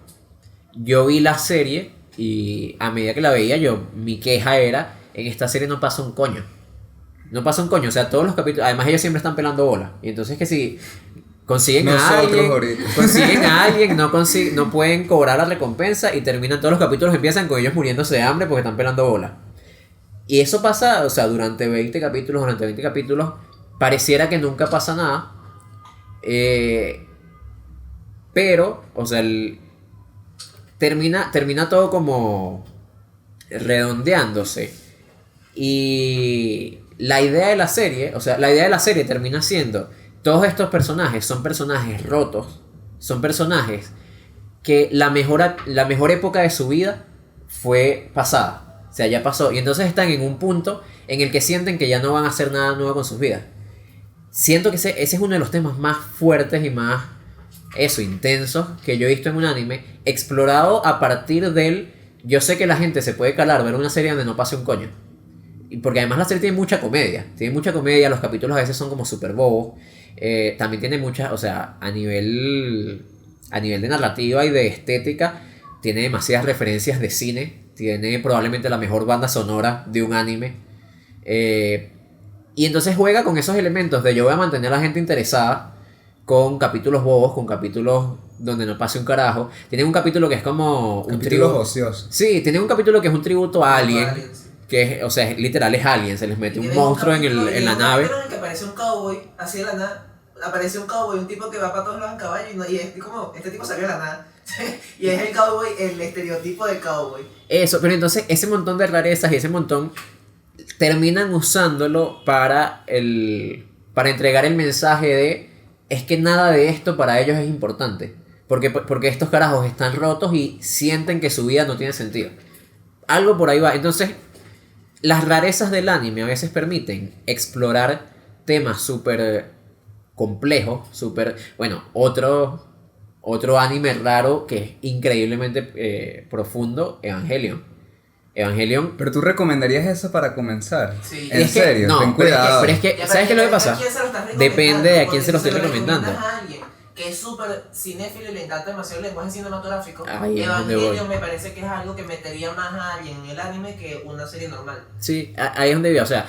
yo vi la serie y a medida que la veía mi queja era, en esta serie no pasa un coño. No pasa un coño, o sea, todos los capítulos, además ellos siempre están pelando bola. Y entonces que si consiguen a alguien, no pueden cobrar la recompensa y terminan todos los capítulos, empiezan con ellos muriéndose de hambre porque están pelando bola. Y eso pasa, o sea, durante 20 capítulos, pareciera que nunca pasa nada. Pero, o sea, termina todo como redondeándose. Y la idea de la serie termina siendo, todos estos personajes son personajes rotos, son personajes que la mejor época de su vida fue pasada. O sea, ya pasó. Y entonces están en un punto en el que sienten que ya no van a hacer nada nuevo con sus vidas. Siento que ese es uno de los temas más fuertes y más intensos que yo he visto en un anime, explorado a partir del... Yo sé que la gente se puede calar ver una serie donde no pase un coño. Porque además la serie tiene mucha comedia. Los capítulos a veces son como súper bobos. También tiene muchas, o sea, a nivel de narrativa y de estética, tiene demasiadas referencias de cine. Tiene probablemente la mejor banda sonora de un anime. Y entonces juega con esos elementos de yo voy a mantener a la gente interesada con capítulos bobos, con capítulos donde no pase un carajo. Tiene un capítulo que es como un tributo ociosos. Sí, tiene un capítulo que es un tributo a Alien. Que es, o sea, literal es Alien. Se les mete un monstruo en la nave. En el que aparece un cowboy, así de la nada. Aparece un cowboy, un tipo que va para todos lados en caballo y es como, este tipo salió de la nada. Y es el cowboy, el estereotipo del cowboy. Eso, pero entonces ese montón de rarezas y ese montón terminan usándolo para entregar el mensaje de es que nada de esto para ellos es importante. Porque estos carajos están rotos y sienten que su vida no tiene sentido. Algo por ahí va. Entonces, las rarezas del anime a veces permiten explorar temas súper complejos, súper... Bueno, otro anime raro que es increíblemente profundo, Evangelion. Pero tú recomendarías eso para comenzar. Sí. En Es que- serio, no, ten pero es que- cuidado. pero es que, Ya, ¿sabes qué es lo que pero pasa? ¿a quién se lo estás Depende recomendando? de a quién Porque se lo si estoy recomiendas recomendando. a alguien que es súper cinéfilo y le encanta demasiado el lenguaje cinematográfico, Ahí es donde Evangelion voy. me parece que es algo que metería más a alguien en el anime que una serie normal. Sí, ahí es donde vivo. O sea,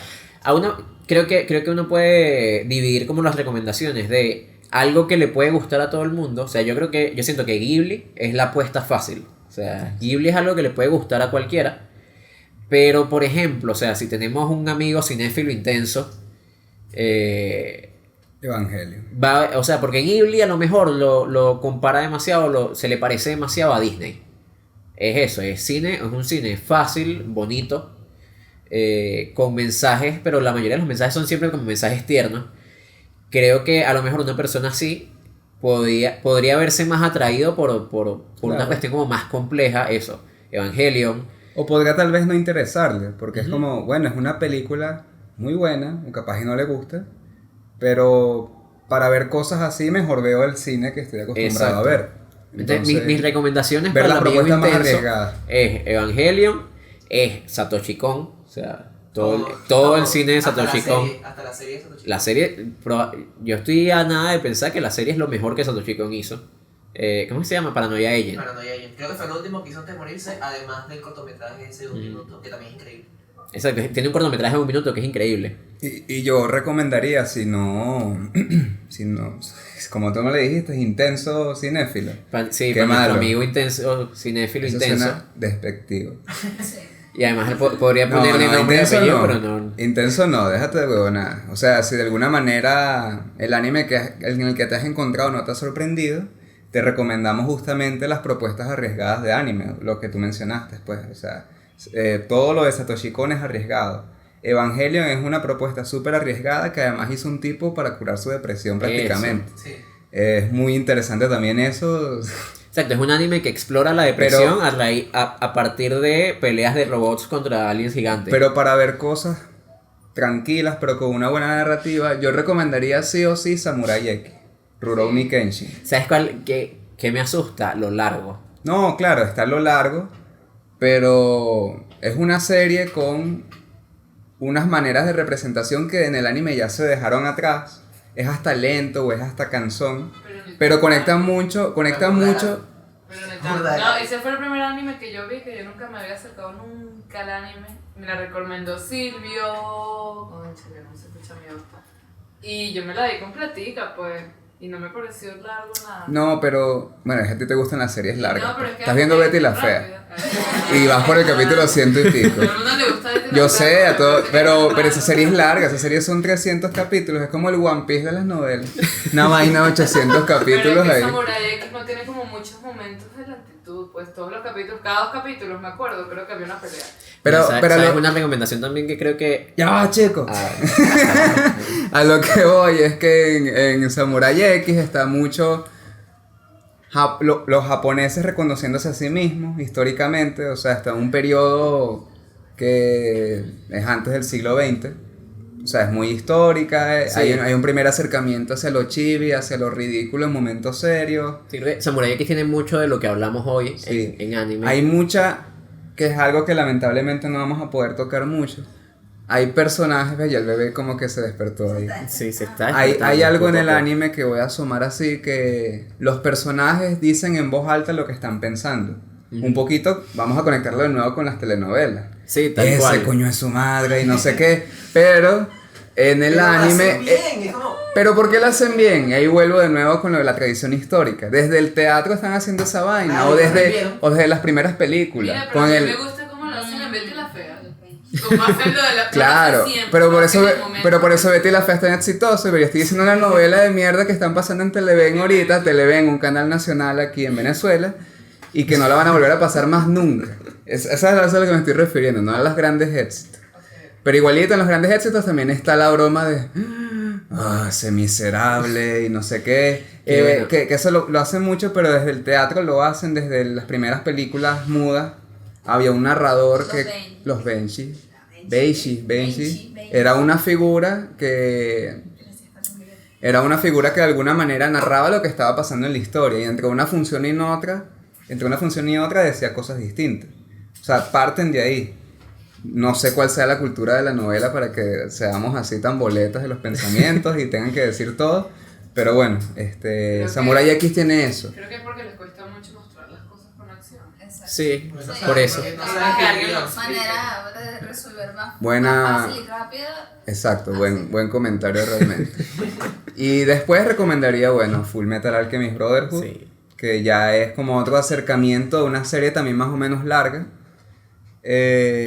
creo que uno puede dividir como las recomendaciones de algo que le puede gustar a todo el mundo. O sea, yo siento que Ghibli es la apuesta fácil. O sea, Ghibli es algo que le puede gustar a cualquiera. Pero, por ejemplo, o sea, si tenemos un amigo cinéfilo intenso, Evangelio. o sea, porque Ghibli a lo mejor lo compara demasiado, se le parece demasiado a Disney. Es eso, es un cine fácil, bonito, con mensajes, pero la mayoría de los mensajes son siempre como mensajes tiernos. Creo que a lo mejor una persona así podría verse más atraído por una Claro. cuestión como más compleja, eso, Evangelion. O podría tal vez no interesarle, porque es como, bueno, es una película muy buena, o capaz y no le gusta, pero para ver cosas así mejor veo el cine que estoy acostumbrado Exacto. a ver. Entonces, mis recomendaciones ver para las el amigo propuestas más intenso arriesgadas. es Evangelion, es Satoshi Kon, o sea, todo el cine de Satoshi Kon. Hasta la serie de Satoshi Kon. La serie, yo estoy a nada de pensar que la serie es lo mejor que Satoshi Kon hizo. ¿Cómo se llama? Paranoia Agent. Paranoia Agent. Creo que fue el último que hizo antes de morirse, además del cortometraje ese de un minuto, que también es increíble. Exacto, tiene un cortometraje de 1 minuto que es increíble. Y yo recomendaría, si no, como tú me le dijiste, es intenso cinéfilo. Sí, Qué para nuestro malo. amigo intenso, cinéfilo Eso intenso. suena despectivo. Y además él podría ponerle nombre y intenso apellido, no. pero no. Intenso no, déjate de huevonada. O sea, si de alguna manera el anime en el que te has encontrado no te ha sorprendido, te recomendamos justamente las propuestas arriesgadas de anime, lo que tú mencionaste, pues. O sea, todo lo de Satoshi Kon es arriesgado. Evangelion es una propuesta súper arriesgada que además hizo un tipo para curar su depresión prácticamente. Sí. Es muy interesante también eso. Exacto, es un anime que explora la depresión a partir de peleas de robots contra aliens gigantes. Pero para ver cosas tranquilas, pero con una buena narrativa, yo recomendaría sí o sí Samurai X, Rurouni Kenshin. ¿Sabes qué me asusta? Lo largo. No, claro, está a lo largo, pero es una serie con unas maneras de representación que en el anime ya se dejaron atrás. Es hasta lento o es hasta cansón, pero conectan mucho. Pero neta, Burda. no, ese fue el primer anime que yo vi, que yo nunca me había acercado nunca al anime. Me la recomendó Silvio. Cónchale, no se escucha mi voz. Y yo me la di completica, pues. Y no me pareció largo nada. No, pero bueno, es que a ti te gustan las series largas. No, pero pues. es que Estás viendo Betty la Fea rápida. y vas por el capítulo 100 y pico. A todo el mundo le gusta Betty la Yo Fea, sé, a todo, pero claro. esa serie es larga, esa serie son 300 capítulos, es como el One Piece de las novelas. Una vaina de 800 Pero capítulos es que ahí. Samurai X no tiene como muchos momentos de lentitud, pues todos los capítulos, cada 2 capítulos, me acuerdo, creo que había una pelea. Pero, pero ¿sabes lo- una recomendación también que creo que... ya va, chico. Ah, A lo que voy es que en Samurai X está mucho los japoneses reconociéndose a sí mismos históricamente, o sea, está en un periodo que es antes del siglo XX, o sea, es muy histórica, Sí. hay un primer acercamiento hacia lo chibi, hacia lo ridículo en momentos serios. sí, creo que Samurai X tiene mucho de lo que hablamos hoy Sí. en anime. Hay mucha, que es algo que lamentablemente no vamos a poder tocar mucho. Hay personajes, ve, ya el bebé como que se despertó ahí. Sí, se está Hay despertando algo en poco a el poco. anime que voy a asomar así, que los personajes dicen en voz alta lo que están pensando. Un poquito, vamos a conectarlo de nuevo con las telenovelas. Sí, tal Ese cual. coño es su madre y no sé qué. Pero en el Pero lo anime... hacen bien, es como... pero ¿por qué lo hacen bien? Y ahí vuelvo de nuevo con lo de la tradición histórica. Desde el teatro están haciendo esa vaina. Ah, O lo desde, hacen bien. o desde las primeras películas. Mira, pero con a mí el... me gusta cómo lo hacen en Betty la Fea. Como hacen lo de la Claro, siempre, pero por eso, en el momento. pero por eso Betty la Fea es tan exitoso, pero yo estoy diciendo una novela de mierda que están pasando en Televen ahorita, Televen, un canal nacional aquí en Venezuela, y que no la van a volver a pasar más nunca. Esa es a lo que me estoy refiriendo, no a los grandes éxitos. Pero igualito en los grandes éxitos también está la broma de ese miserable y no sé qué. Qué bueno. Que eso lo hacen mucho, pero desde el teatro lo hacen, desde las primeras películas mudas. Había un narrador Los que... Benji. Los Benji. Beishi. Era una figura que de alguna manera narraba lo que estaba pasando en la historia y entre una función y otra decía cosas distintas. O sea, parten de ahí. No sé cuál sea la cultura de la novela para que seamos así tan boletas de los pensamientos y tengan que decir todo, pero bueno, Samurai X tiene eso. Creo que es porque les cuesta mucho mostrar las cosas con acción. Exacto. Sí, Bueno, por eso. porque no saben que alguien lo explique. Manera de resolver más fácil y rápida. Exacto, buen comentario realmente. Y después recomendaría, bueno, Full Metal Alchemist Brotherhood, Sí. que ya es como otro acercamiento a una serie también más o menos larga.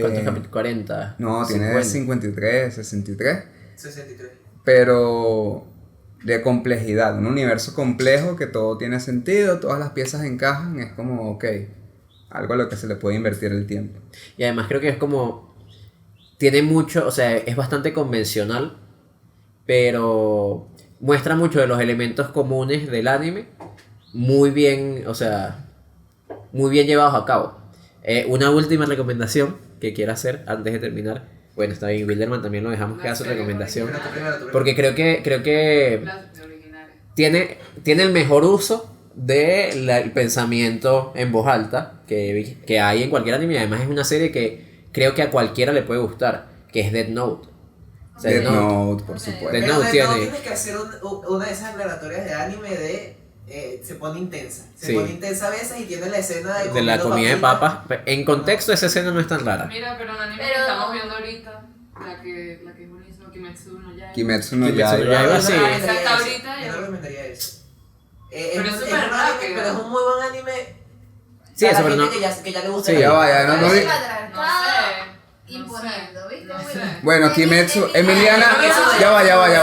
¿Cuántos capítulos? 40. No, tiene 50. 53, 63. 63. Pero de complejidad, un universo complejo que todo tiene sentido, todas las piezas encajan, es como, ok, algo a lo que se le puede invertir el tiempo. Y además creo que es como. Tiene mucho, o sea, es bastante convencional, pero muestra mucho de los elementos comunes del anime, muy bien, o sea, muy bien llevados a cabo. Una última recomendación que quiero hacer antes de terminar. Bueno, está bien, Wilderman también lo dejamos que haga su recomendación. Pero tú primero. Porque creo que Las de originales. tiene el mejor uso del pensamiento en voz alta que hay en cualquier anime. Y además es una serie que creo que a cualquiera le puede gustar, que es Death Note. O sea, Death Note, por supuesto. Death Pero Note no tiene- tienes que hacer una de esas aclaratorias de anime de se pone intensa. Se Sí. pone intensa a veces y tiene la escena de de la comiendo comida de papitas. papas. En contexto esa escena no es tan rara. Mira, pero un anime que Pero- estamos viendo ahorita, la que es buenísima, Kimetsu no Yaiba. Kimetsu no Kimetsu no Yaiba. Yaiba, Yo sí. no recomendaría Esa está eso. ahorita Yo ya. no recomendaría eso. Pero es un súper anime, rápido. pero es un muy buen anime. Sí, para eso, la pero gente no. que ya le gusta. Sí, el ya anime. va, ya no, Pero vi- es patriarcado No imponiendo, ¿viste? No sé. Bueno, Kimetsu, Emiliana, Eso ya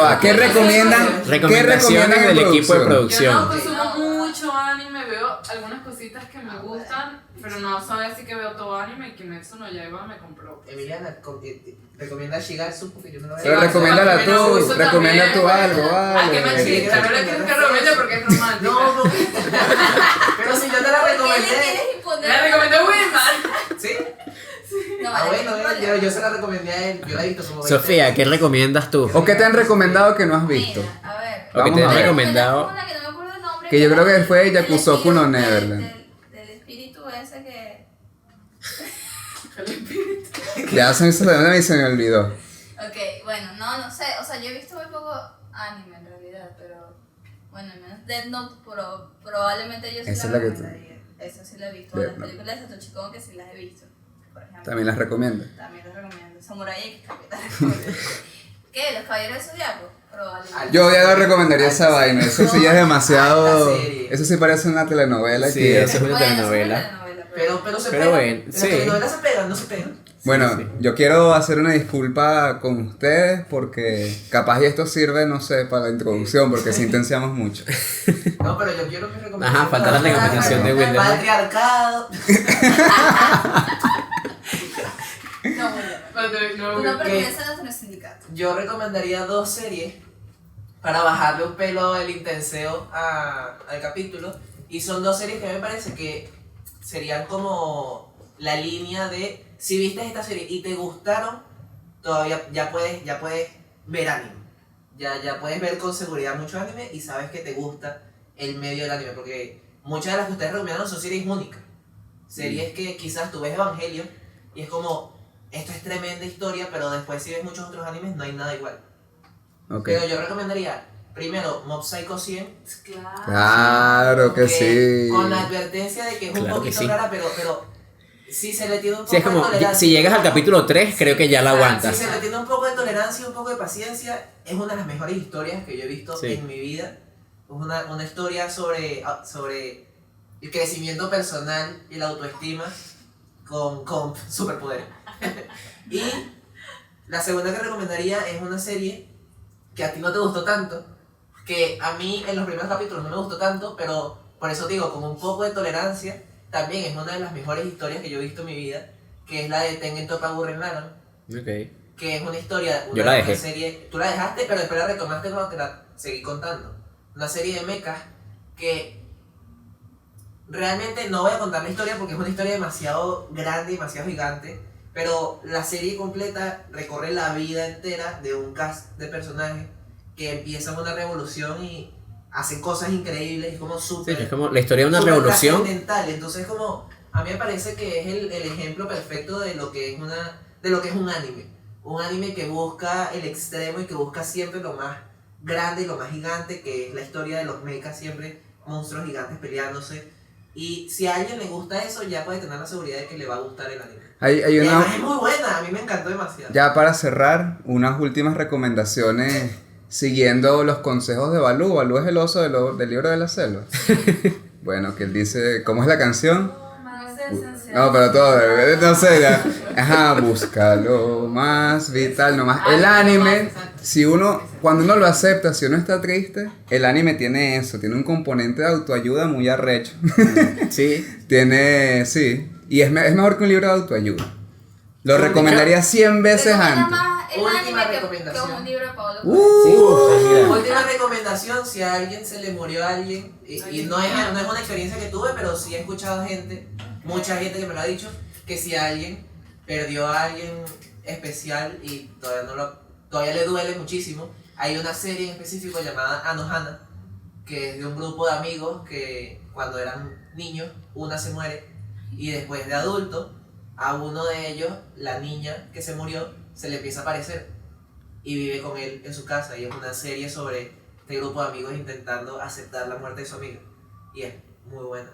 va. ¿Qué recomiendan? ¿Qué Recomendaciones recomiendan del en equipo de producción? Yo no producción. consumo mucho anime, veo algunas cositas que me gustan, pero no son así que veo todo anime y Kimetsu no Yaiba me compró. Emiliana, recomienda Shigatsu porque yo no lo veo. Pero recomiéndala Bueno, tú, eso recomienda también. tú algo, Ah, qué vale. machista, no le quiero que recomiende porque es romántica. No, porque... pero si yo te la ¿Por qué le recomendé. quieres imponer? Le recomendó Wilman. ¿Sí? No, Ah, vale, bueno, no hay yo problema. se la recomendé a él. Yo la he visto como 20 Sofía, ¿qué veces. recomiendas tú? ¿O qué te han recomendado que no has visto? Mira, a ver. O que te Vamos han a ver. recomendado. Una que no me acuerdo el nombre, Que yo creo que era fue del Yakusoku no espíritu- Neverland. Del espíritu ese que... Ya se me olvidó. Ok, bueno, no sé, o sea, yo he visto muy poco anime en realidad, pero bueno, al menos Death Note probablemente yo sí Esa la es la que tú- recomendaría. Esa sí la he visto. Death Las Note. películas de Satoshi Kon que sí las he visto, por ejemplo. También las recomiendo. También las recomiendo. Samurai X también las recomiendo. ¿Qué? ¿Los Caballeros de Zodiaco? Probablemente. Yo ya no recomendaría esa vaina, eso sí ya es demasiado. Alta serie. Eso sí parece una telenovela. Sí, que- eso es una Bueno, telenovela. Pero se Pero pegan. bueno, En sí. las telenovelas se pegan, no se pegan. Bueno, Sí. yo quiero hacer una disculpa con ustedes porque capaz y esto sirve, no sé, para la introducción porque sentenciamos mucho. No, pero yo quiero que recomienden. Ajá, falta la recomendación de Wilder. Patriarcado. No, bueno. No, Tú no ¿Qué? perteneces a nuestro sindicato. Yo recomendaría 2 series para bajarle un pelo el intenseo al capítulo. Y son 2 series que me parece que serían como la línea de si viste esta serie y te gustaron, todavía ya puedes ver anime. Ya puedes ver con seguridad mucho anime y sabes que te gusta el medio del anime. Porque muchas de las que ustedes recomendaron son series únicas. Series que quizás tú ves Evangelion y es como, esto es tremenda historia, pero después si ves muchos otros animes no hay nada igual. Ok. Pero yo recomendaría, primero, Mob Psycho 100. Claro. Claro que sí. Con la advertencia de que es un Claro que poquito sí. rara, pero si se le tiene un poco Sí, es como, de tolerancia. si llegas al capítulo 3, creo que ya la aguantas. Si se le tiene un poco de tolerancia y un poco de paciencia, es una de las mejores historias que yo he visto Sí. en mi vida. Es una historia sobre el crecimiento personal y la autoestima con superpoderes. Y la segunda que recomendaría es una serie que a ti no te gustó tanto, que a mí en los primeros capítulos no me gustó tanto, pero por eso digo, con un poco de tolerancia, también es una de las mejores historias que yo he visto en mi vida, que es la de Tengen Toppa Gurren Lagann, Ok. que es una historia, Yo la una dejé. serie, tú la dejaste, pero después la retomaste cuando te la seguí contando. Una serie de mechas que realmente no voy a contar la historia porque es una historia demasiado grande, demasiado gigante, Pero la serie completa recorre la vida entera de un cast de personajes que empiezan una revolución y hacen cosas increíbles, es como Sí, súper... es como la historia de una súper revolución. trascendental. Entonces como, a mí me parece que es el ejemplo perfecto de lo que es un anime. Un anime que busca el extremo y que busca siempre lo más grande y lo más gigante, que es la historia de los mechas, siempre monstruos gigantes peleándose. Y si a alguien le gusta eso, ya puede tener la seguridad de que le va a gustar el anime. Hay Y una, además es muy buena, a mí me encantó demasiado. ya para cerrar, unas últimas recomendaciones siguiendo los consejos de Balú. Balú es el oso del libro de la selva. Bueno, que él dice, ¿cómo es la canción? Más esencial. No, pero todo, no sé, ya. Ajá, busca lo más vital, nomás. El anime, si uno, cuando uno lo acepta, si uno está triste, el anime tiene eso, tiene un componente de autoayuda muy arrecho. Sí. Tiene, sí, y es mejor que un libro de autoayuda. Lo recomendaría 100 veces Recomienda antes. más el Última anime que recomendación. un libro de Pablo Sí, Coelho. pues, mira. Última recomendación, si a alguien se le murió a alguien, y no es una experiencia que tuve, pero sí he escuchado mucha gente que me lo ha dicho, que si alguien perdió a alguien especial y todavía le duele muchísimo, hay una serie en específico llamada Anohana, que es de un grupo de amigos que cuando eran niños, una se muere, y después de adulto, a uno de ellos, la niña que se murió, se le empieza a aparecer y vive con él en su casa, y es una serie sobre este grupo de amigos intentando aceptar la muerte de su amigo, y es muy buena.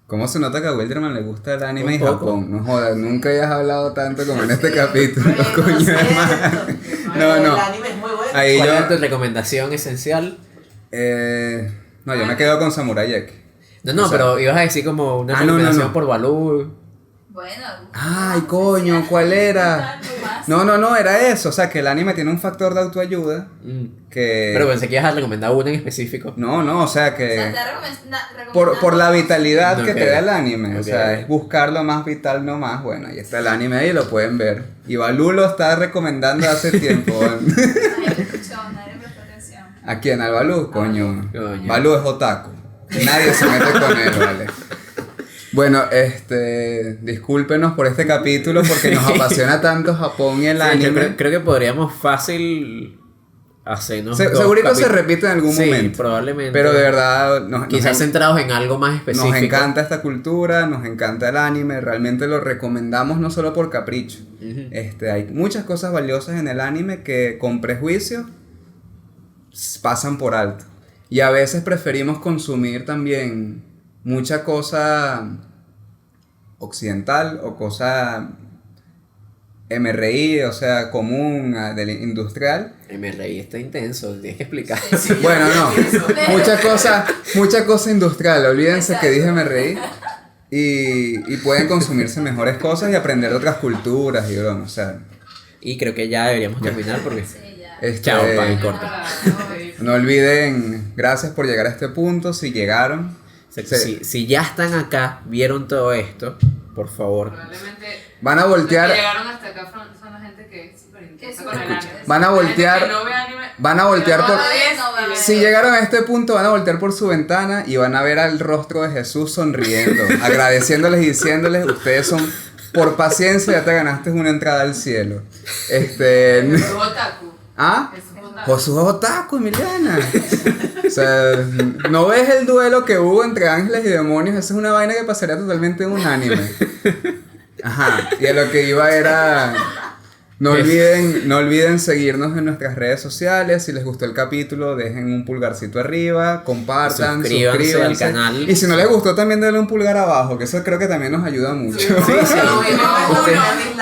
¿Cómo se nota que a Wilderman le gusta el anime y Un poco. Japón? No jodas, nunca hayas hablado tanto como en este capítulo, Bueno, coño de cierto. madre. Pero No, no. El anime es muy bueno. Ahí ¿Cuál yo, era tu recomendación esencial? no, yo me quedo con Samurai X. No, O sea, pero ibas a decir como una Ah, no, recomendación no. por Balú. Bueno. Ay, coño, ¿cuál era? No, era eso. O sea, que el anime tiene un factor de autoayuda que... Pero pensé que ibas a recomendar una en específico. No, o sea que... O sea, te Por la vitalidad que Ok. te da el anime. O Ok. sea, es buscar lo más vital nomás. Bueno, ahí está el anime ahí, lo pueden ver. Y Balú lo está recomendando hace tiempo. Nadie escuchó, nadie prestó atención. ¿A quién? ¿Al Balú? Coño. Coño. Balú es otaku. Nadie se mete con él, vale. Bueno, discúlpenos por este capítulo porque nos apasiona tanto Japón y el Sí, anime. yo creo que podríamos fácil hacernos. Segurito se repite en algún Sí, momento. probablemente. Pero de verdad Quizás centrados en algo más específico. nos encanta esta cultura, nos encanta el anime, realmente lo recomendamos no solo por capricho. Ujú. Hay muchas cosas valiosas en el anime que con prejuicio pasan por alto. Y a veces preferimos consumir también mucha cosa occidental o cosa MRI, o sea, común, industrial. MRI está intenso, tienes que explicar. Sí, Bueno, no, eso. mucha cosa industrial, olvídense que dije MRI. Y pueden consumirse mejores cosas y aprender de otras culturas y broma, o sea. Y creo que ya deberíamos terminar porque. Sí, ya. Chao, pa' y corta. No olviden, gracias por llegar a este punto, si llegaron. O sea, si ya están acá, vieron todo esto, por favor. Probablemente Van a los voltear, que llegaron hasta acá son la gente que es súper intensa con el Escucha, anime. van a La gente voltear- que no ve anime, van a voltear pero por- no ve No va a ver. si llegaron a este punto, van a voltear por su ventana y van a ver al rostro de Jesús sonriendo, agradeciéndoles y diciéndoles, ustedes son, por paciencia ya te ganaste una entrada al cielo. Es otaku. ¿Ah? Es otaku. Jesús es otaku, Emiliana. O sea, ¿no ves el duelo que hubo entre ángeles y demonios? Esa es una vaina que pasaría totalmente en un anime. Ajá, y a lo que iba era... No olviden seguirnos en nuestras redes sociales. Si les gustó el capítulo, dejen un pulgarcito arriba, compartan, Suscríbanse al canal. Y si no les gustó, también denle un pulgar abajo, que eso creo que también nos ayuda mucho. Sí, sí.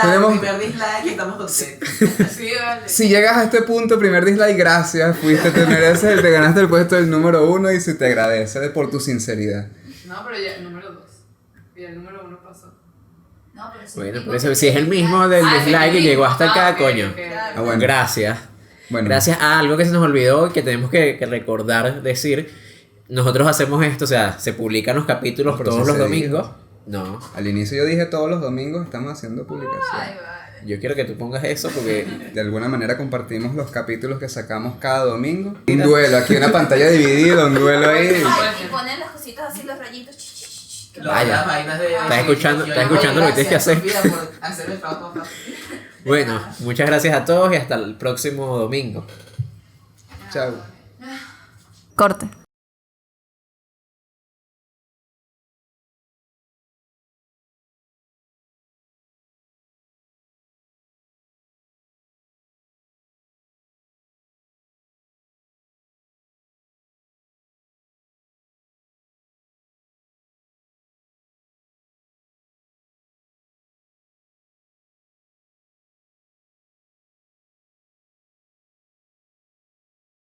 Primer dislike y estamos contentos. Sí, vale. Si llegas a este punto, primer dislike, gracias, te mereces, te ganaste el puesto del número 1 y se te agradece por tu sinceridad. No, pero ya, número 2. Y el número 1 pasó. No, pero sí, Bueno, digo por eso, que si es el mismo del Ah, dislike sí, y llegó hasta acá, ok, coño. ok. Ah, bueno. Gracias. Bueno, Gracias a algo que se nos olvidó y que tenemos que recordar decir. Nosotros hacemos esto, o sea, se publican los capítulos Pero todos sí los se domingos. No, al inicio yo dije todos los domingos estamos haciendo Ay, publicaciones. vale. yo quiero que tú pongas eso porque De alguna manera compartimos los capítulos que sacamos cada domingo. Un duelo, aquí una pantalla dividida, un duelo ahí. Ay, y ponen las cositas así, los rayitos. Vaya. Las vainas de Estás escuchando lo que tienes que hacer. Sofía, por hacer el trabajo más fácil. Bueno, muchas gracias a todos y hasta el próximo domingo. Chao. Corte.